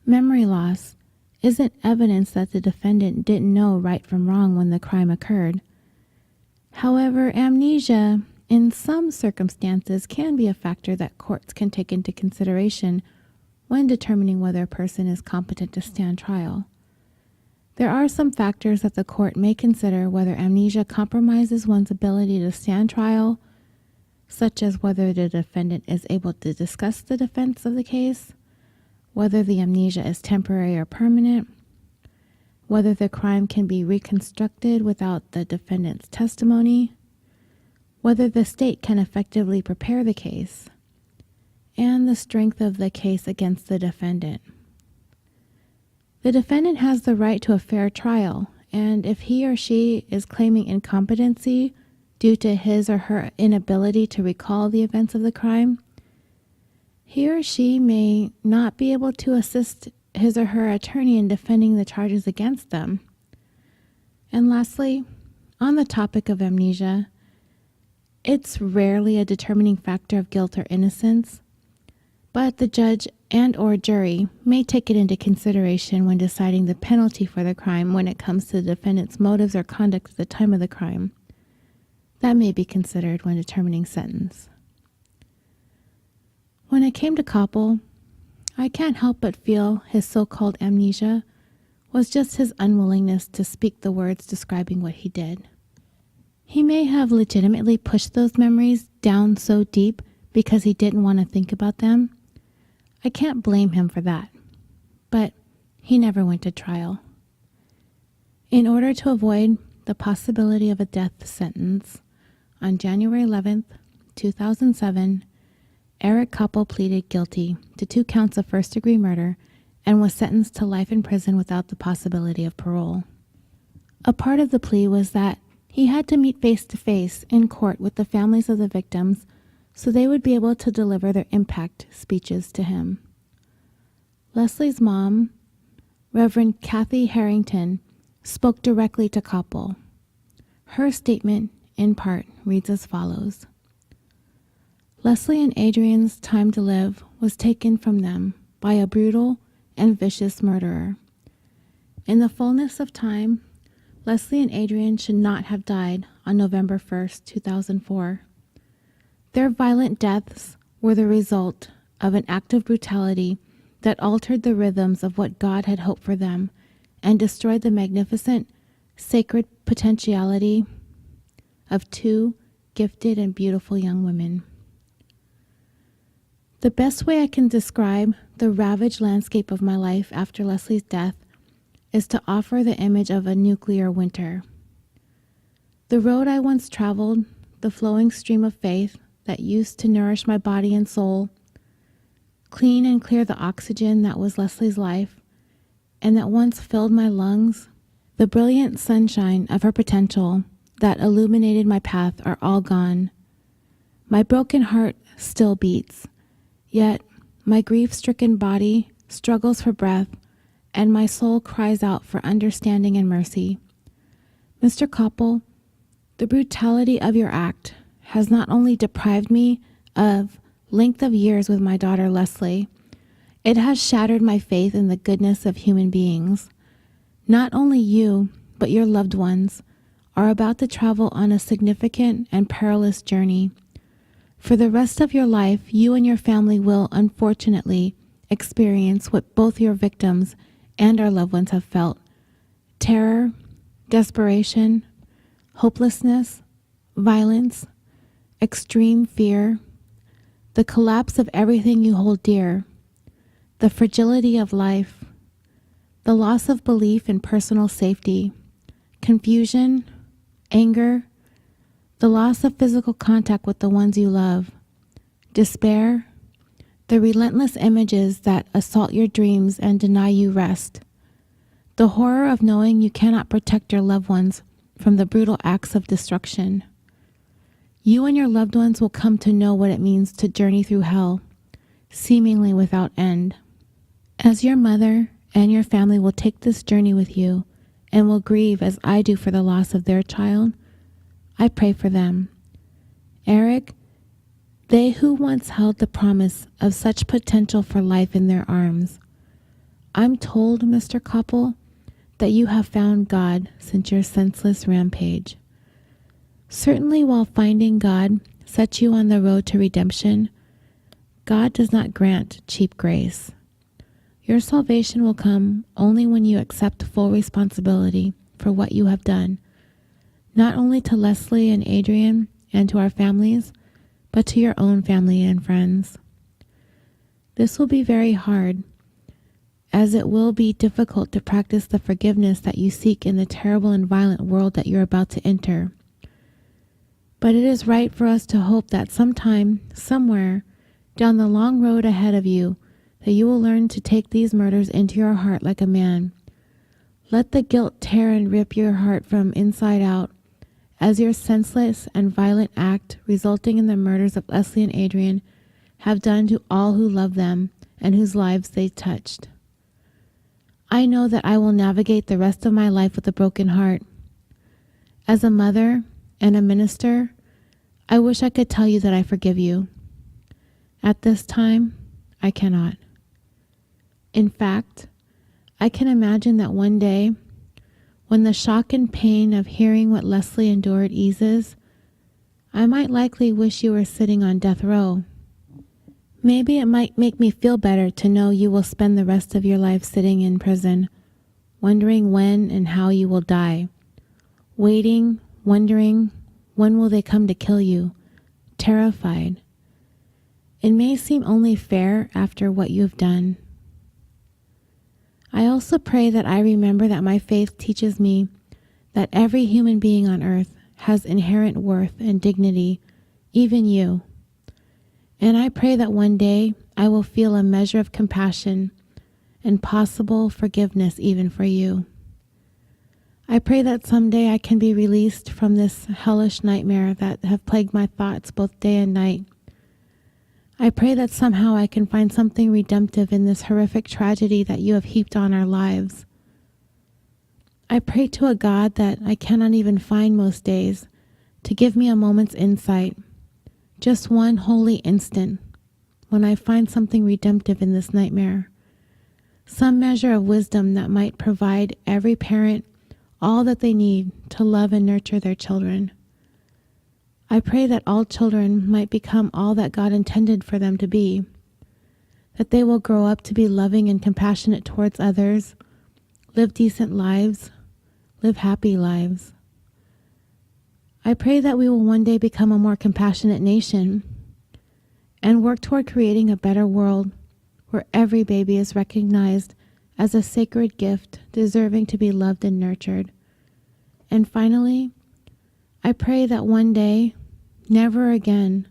Memory loss isn't evidence that the defendant didn't know right from wrong when the crime occurred. However, amnesia, in some circumstances, can be a factor that courts can take into consideration when determining whether a person is competent to stand trial. There are some factors that the court may consider whether amnesia compromises one's ability to stand trial, such as whether the defendant is able to discuss the defense of the case, whether the amnesia is temporary or permanent, whether the crime can be reconstructed without the defendant's testimony, whether the state can effectively prepare the case, and the strength of the case against the defendant. The defendant has the right to a fair trial, and if he or she is claiming incompetency due to his or her inability to recall the events of the crime, he or she may not be able to assist his or her attorney in defending the charges against them. And lastly, on the topic of amnesia, it's rarely a determining factor of guilt or innocence, but the judge and or jury may take it into consideration when deciding the penalty for the crime when it comes to the defendant's motives or conduct at the time of the crime. That may be considered when determining sentence. When it came to Koppel, I can't help but feel his so-called amnesia was just his unwillingness to speak the words describing what he did. He may have legitimately pushed those memories down so deep because he didn't want to think about them. I can't blame him for that, but he never went to trial. In order to avoid the possibility of a death sentence, on January 11th, 2007, Eric Koppel pleaded guilty to 2 counts of first-degree murder and was sentenced to life in prison without the possibility of parole. A part of the plea was that he had to meet face-to-face in court with the families of the victims so they would be able to deliver their impact speeches to him. Leslie's mom, Reverend Kathy Harrington, spoke directly to Koppel. Her statement, in part, reads as follows. Leslie and Adrian's time to live was taken from them by a brutal and vicious murderer. In the fullness of time, Leslie and Adrian should not have died on November 1st, 2004. Their violent deaths were the result of an act of brutality that altered the rhythms of what God had hoped for them and destroyed the magnificent, sacred potentiality of 2 gifted, and beautiful young women. The best way I can describe the ravaged landscape of my life after Leslie's death is to offer the image of a nuclear winter. The road I once traveled, the flowing stream of faith that used to nourish my body and soul, clean and clear the oxygen that was Leslie's life, and that once filled my lungs, the brilliant sunshine of her potential that illuminated my path are all gone. My broken heart still beats, yet my grief-stricken body struggles for breath, and my soul cries out for understanding and mercy. Mr. Koppel, the brutality of your act has not only deprived me of length of years with my daughter Leslie, it has shattered my faith in the goodness of human beings. Not only you, but your loved ones are about to travel on a significant and perilous journey. For the rest of your life, you and your family will, unfortunately, experience what both your victims and our loved ones have felt: terror, desperation, hopelessness, violence, extreme fear, the collapse of everything you hold dear, the fragility of life, the loss of belief in personal safety, confusion, anger, the loss of physical contact with the ones you love, despair, the relentless images that assault your dreams and deny you rest, the horror of knowing you cannot protect your loved ones from the brutal acts of destruction. You and your loved ones will come to know what it means to journey through hell, seemingly without end. As your mother and your family will take this journey with you and will grieve as I do for the loss of their child, I pray for them. Eric, they who once held the promise of such potential for life in their arms. I'm told, Mr. Koppel, that you have found God since your senseless rampage. Certainly while finding God sets you on the road to redemption, God does not grant cheap grace. Your salvation will come only when you accept full responsibility for what you have done, not only to Leslie and Adrian and to our families, but to your own family and friends. This will be very hard, as it will be difficult to practice the forgiveness that you seek in the terrible and violent world that you're about to enter. But it is right for us to hope that sometime, somewhere, down the long road ahead of you, that you will learn to take these murders into your heart like a man. Let the guilt tear and rip your heart from inside out, as your senseless and violent act resulting in the murders of Leslie and Adrian have done to all who love them and whose lives they touched. I know that I will navigate the rest of my life with a broken heart. As a mother and a minister, I wish I could tell you that I forgive you. At this time, I cannot. In fact, I can imagine that one day, when the shock and pain of hearing what Leslie endured eases, I might likely wish you were sitting on death row. Maybe it might make me feel better to know you will spend the rest of your life sitting in prison, wondering when and how you will die, waiting, wondering when will they come to kill you, terrified. It may seem only fair after what you have done. I also pray that I remember that my faith teaches me that every human being on earth has inherent worth and dignity, even you. And I pray that one day I will feel a measure of compassion and possible forgiveness even for you. I pray that someday I can be released from this hellish nightmare that have plagued my thoughts both day and night. I pray that somehow I can find something redemptive in this horrific tragedy that you have heaped on our lives. I pray to a God that I cannot even find most days to give me a moment's insight, just one holy instant, when I find something redemptive in this nightmare, some measure of wisdom that might provide every parent all that they need to love and nurture their children. I pray that all children might become all that God intended for them to be, that they will grow up to be loving and compassionate towards others, live decent lives, live happy lives. I pray that we will one day become a more compassionate nation and work toward creating a better world where every baby is recognized as a sacred gift deserving to be loved and nurtured. And finally, I pray that one day, never again,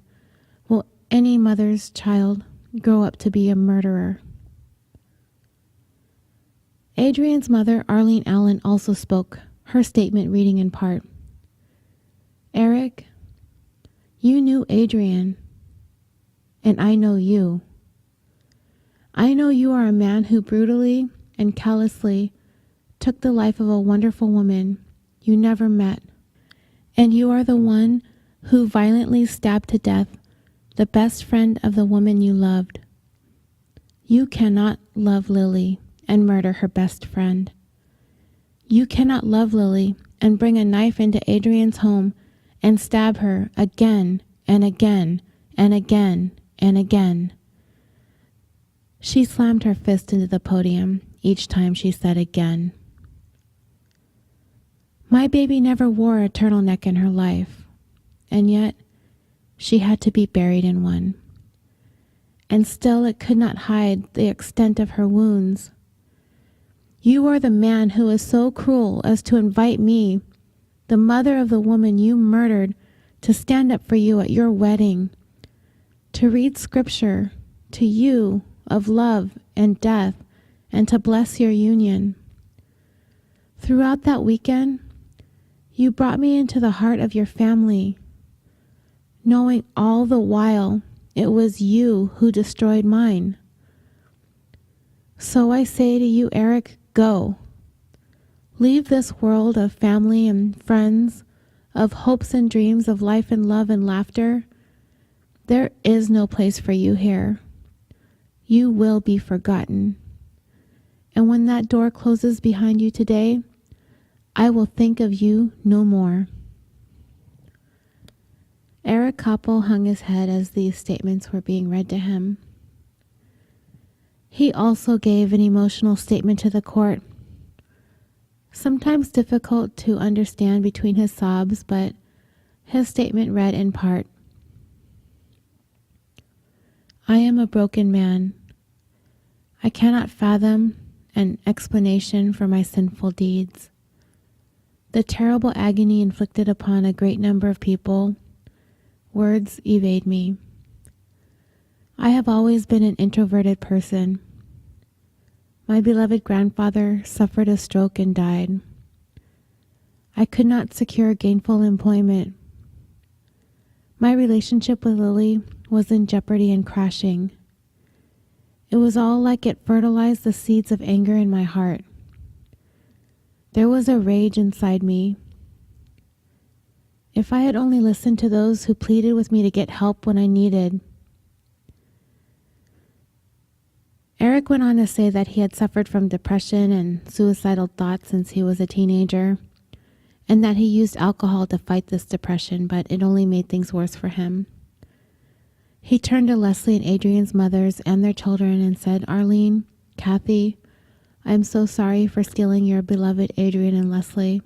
will any mother's child grow up to be a murderer. Adrian's mother, Arlene Allen, also spoke, her statement reading in part. Eric, you knew Adrian, and I know you. I know you are a man who brutally and callously took the life of a wonderful woman you never met, and you are the one who violently stabbed to death the best friend of the woman you loved. You cannot love Lily and murder her best friend. You cannot love Lily and bring a knife into Adrian's home and stab her again and again and again and again. She slammed her fist into the podium each time she said again. My baby never wore a turtleneck in her life, and yet she had to be buried in one. And still it could not hide the extent of her wounds. You are the man who is so cruel as to invite me, the mother of the woman you murdered, to stand up for you at your wedding, to read scripture to you of love and death, and to bless your union. Throughout that weekend, you brought me into the heart of your family, knowing all the while it was you who destroyed mine. So I say to you, Eric, go. Leave this world of family and friends, of hopes and dreams, of life and love and laughter. There is no place for you here. You will be forgotten. And when that door closes behind you today, I will think of you no more. Eric Koppel hung his head as these statements were being read to him. He also gave an emotional statement to the court, sometimes difficult to understand between his sobs, but his statement read in part, I am a broken man. I cannot fathom an explanation for my sinful deeds. The terrible agony inflicted upon a great number of people, words evade me. I have always been an introverted person. My beloved grandfather suffered a stroke and died. I could not secure gainful employment. My relationship with Lily was in jeopardy and crashing. It was all like it fertilized the seeds of anger in my heart. There was a rage inside me. If I had only listened to those who pleaded with me to get help when I needed. Eric went on to say that he had suffered from depression and suicidal thoughts since he was a teenager, and that he used alcohol to fight this depression, but it only made things worse for him. He turned to Leslie and Adrian's mothers and their children and said, Arlene, Kathy, I am so sorry for stealing your beloved Adrian and Leslie.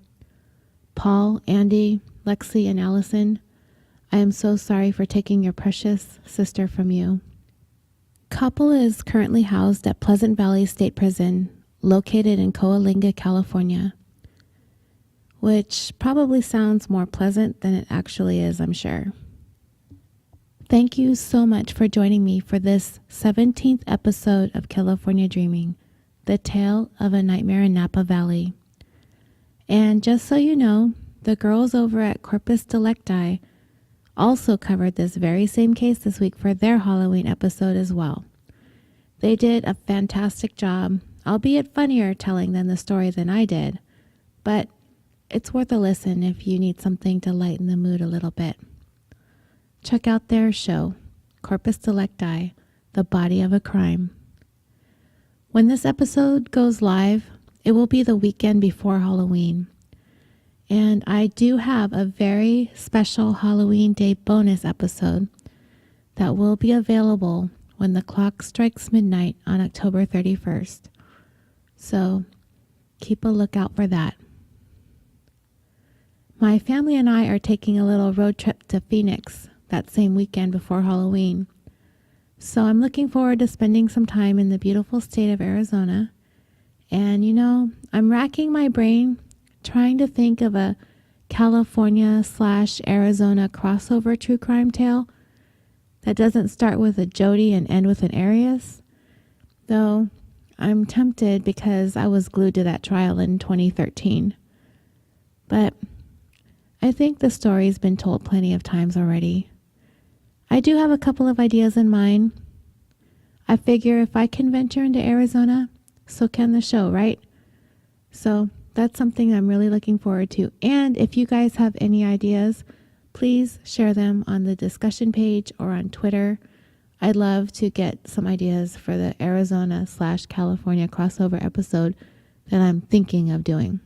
Paul, Andy, Lexi, and Allison, I am so sorry for taking your precious sister from you. Koppel is currently housed at Pleasant Valley State Prison, located in Coalinga, California, which probably sounds more pleasant than it actually is, I'm sure. Thank you so much for joining me for this 17th episode of California Dreaming, the tale of a nightmare in Napa Valley. And just so you know, the girls over at Corpus Delicti also covered this very same case this week for their Halloween episode as well. They did a fantastic job, albeit funnier telling them the story than I did, but it's worth a listen if you need something to lighten the mood a little bit. Check out their show, Corpus Delicti, The Body of a Crime. When this episode goes live, it will be the weekend before Halloween. And I do have a very special Halloween Day bonus episode that will be available when the clock strikes midnight on October 31st. So keep a lookout for that. My family and I are taking a little road trip to Phoenix that same weekend before Halloween. So I'm looking forward to spending some time in the beautiful state of Arizona. And I'm racking my brain trying to think of a California/Arizona crossover true crime tale that doesn't start with a Jody and end with an Arias. Though I'm tempted because I was glued to that trial in 2013. But I think the story's been told plenty of times already. I do have a couple of ideas in mind. I figure if I can venture into Arizona, so can the show, right? So that's something I'm really looking forward to. And if you guys have any ideas, please share them on the discussion page or on Twitter. I'd love to get some ideas for the Arizona/California crossover episode that I'm thinking of doing.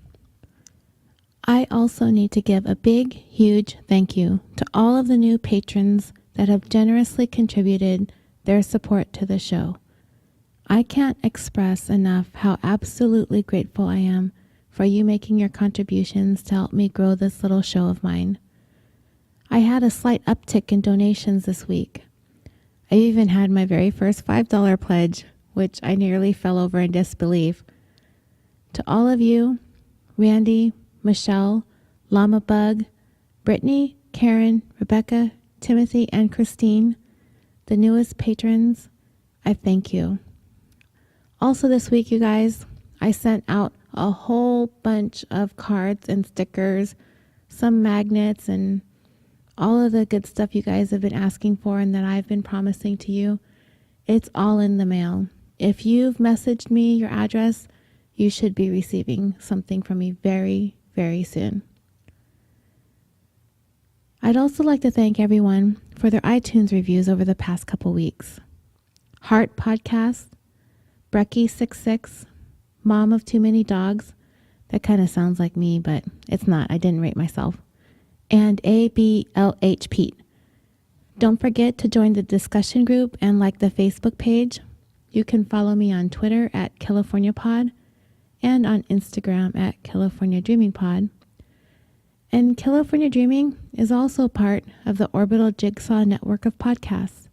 I also need to give a big, huge thank you to all of the new patrons that have generously contributed their support to the show. I can't express enough how absolutely grateful I am for you making your contributions to help me grow this little show of mine. I had a slight uptick in donations this week. I even had my very first $5 pledge, which I nearly fell over in disbelief. To all of you, Randy, Michelle, Llama Bug, Brittany, Karen, Rebecca, Timothy, and Christine, the newest patrons, I thank you. Also this week, you guys, I sent out a whole bunch of cards and stickers, some magnets, and all of the good stuff you guys have been asking for and that I've been promising to you. It's all in the mail. If you've messaged me your address, you should be receiving something from me very, very soon. I'd also like to thank everyone for their iTunes reviews over the past couple weeks. Heart Podcast, Brecky66, Mom of Too Many Dogs, that kind of sounds like me, but it's not. I didn't rate myself. And ABLH Pete. Don't forget to join the discussion group and like the Facebook page. You can follow me on Twitter at CaliforniaPod and on Instagram at California Dreaming Pod. And California Dreaming is also part of the Orbital Jigsaw network of podcasts.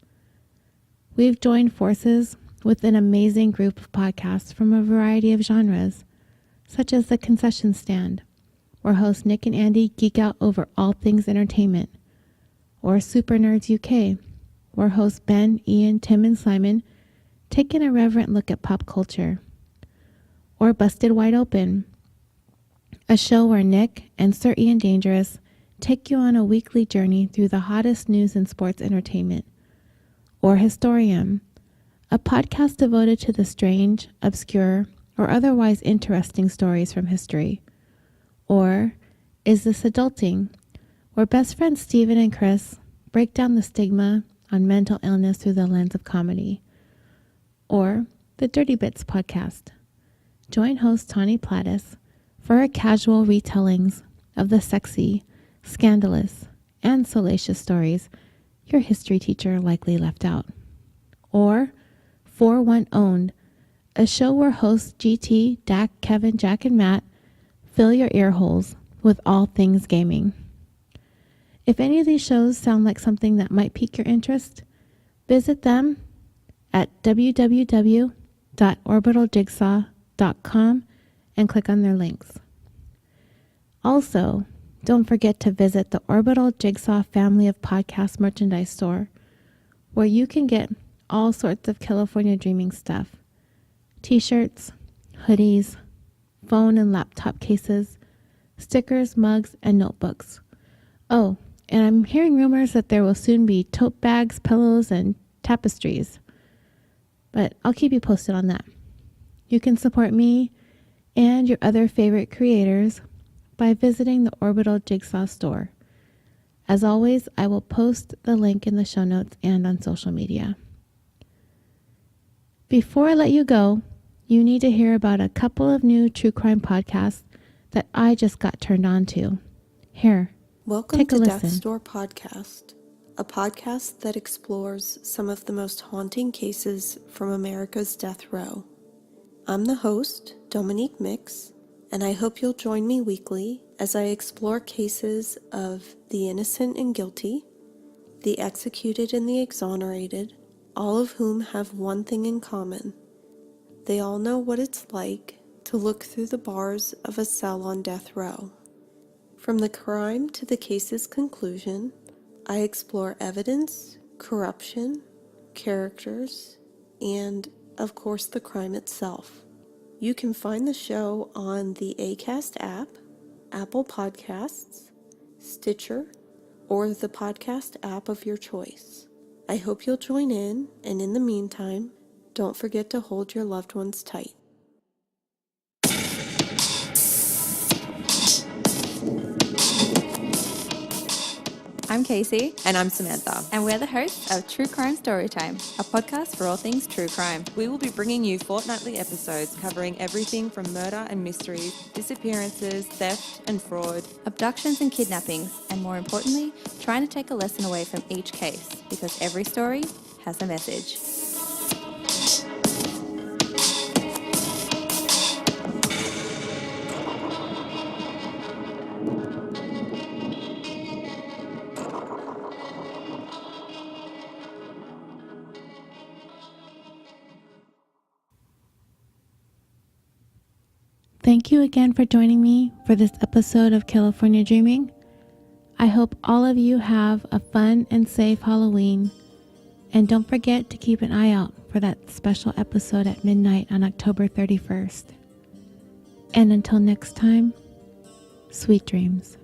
We've joined forces with an amazing group of podcasts from a variety of genres, such as The Concession Stand, where hosts Nick and Andy geek out over all things entertainment, or Super Nerds UK, where hosts Ben, Ian, Tim, and Simon take an irreverent look at pop culture, or Busted Wide Open, a show where Nick and Sir Ian Dangerous take you on a weekly journey through the hottest news and sports entertainment, or Historium, a podcast devoted to the strange, obscure, or otherwise interesting stories from history, or Is This Adulting, where best friends Steven and Chris break down the stigma on mental illness through the lens of comedy, or the Dirty Bits podcast. Join host Tawny Plattis for her casual retellings of the sexy, scandalous, and salacious stories your history teacher likely left out. Or 4-1 Owned, a show where hosts GT, Dak, Kevin, Jack, and Matt fill your ear holes with all things gaming. If any of these shows sound like something that might pique your interest, visit them at www.orbitaljigsaw.com and click on their links. Also, don't forget to visit the Orbital Jigsaw family of podcast merchandise store, where you can get all sorts of California Dreaming stuff. T-shirts, hoodies, phone and laptop cases, stickers, mugs, and notebooks. Oh, and I'm hearing rumors that there will soon be tote bags, pillows, and tapestries. But I'll keep you posted on that. You can support me and your other favorite creators by visiting the Orbital Jigsaw store. As always, I will post the link in the show notes and on social media. Before I let you go, you need to hear about a couple of new true crime podcasts that I just got turned on to. Here, Welcome take a to listen. Death's Door Podcast, a podcast that explores some of the most haunting cases from America's death row. I'm the host, Dominique Mix, and I hope you'll join me weekly as I explore cases of the innocent and guilty, the executed and the exonerated, all of whom have one thing in common. They all know what it's like to look through the bars of a cell on death row. From the crime to the case's conclusion, I explore evidence, corruption, characters, and, of course, the crime itself. You can find the show on the Acast app, Apple Podcasts, Stitcher, or the podcast app of your choice. I hope you'll join in, and in the meantime, don't forget to hold your loved ones tight. I'm Casey. And I'm Samantha. And we're the hosts of True Crime Storytime, a podcast for all things true crime. We will be bringing you fortnightly episodes covering everything from murder and mysteries, disappearances, theft and fraud, Abductions and kidnappings, and more importantly, trying to take a lesson away from each case, because every story has a message. Thank you again for joining me for this episode of California Dreaming. I hope all of you have a fun and safe Halloween. And don't forget to keep an eye out for that special episode at midnight on October 31st. And until next time, sweet dreams.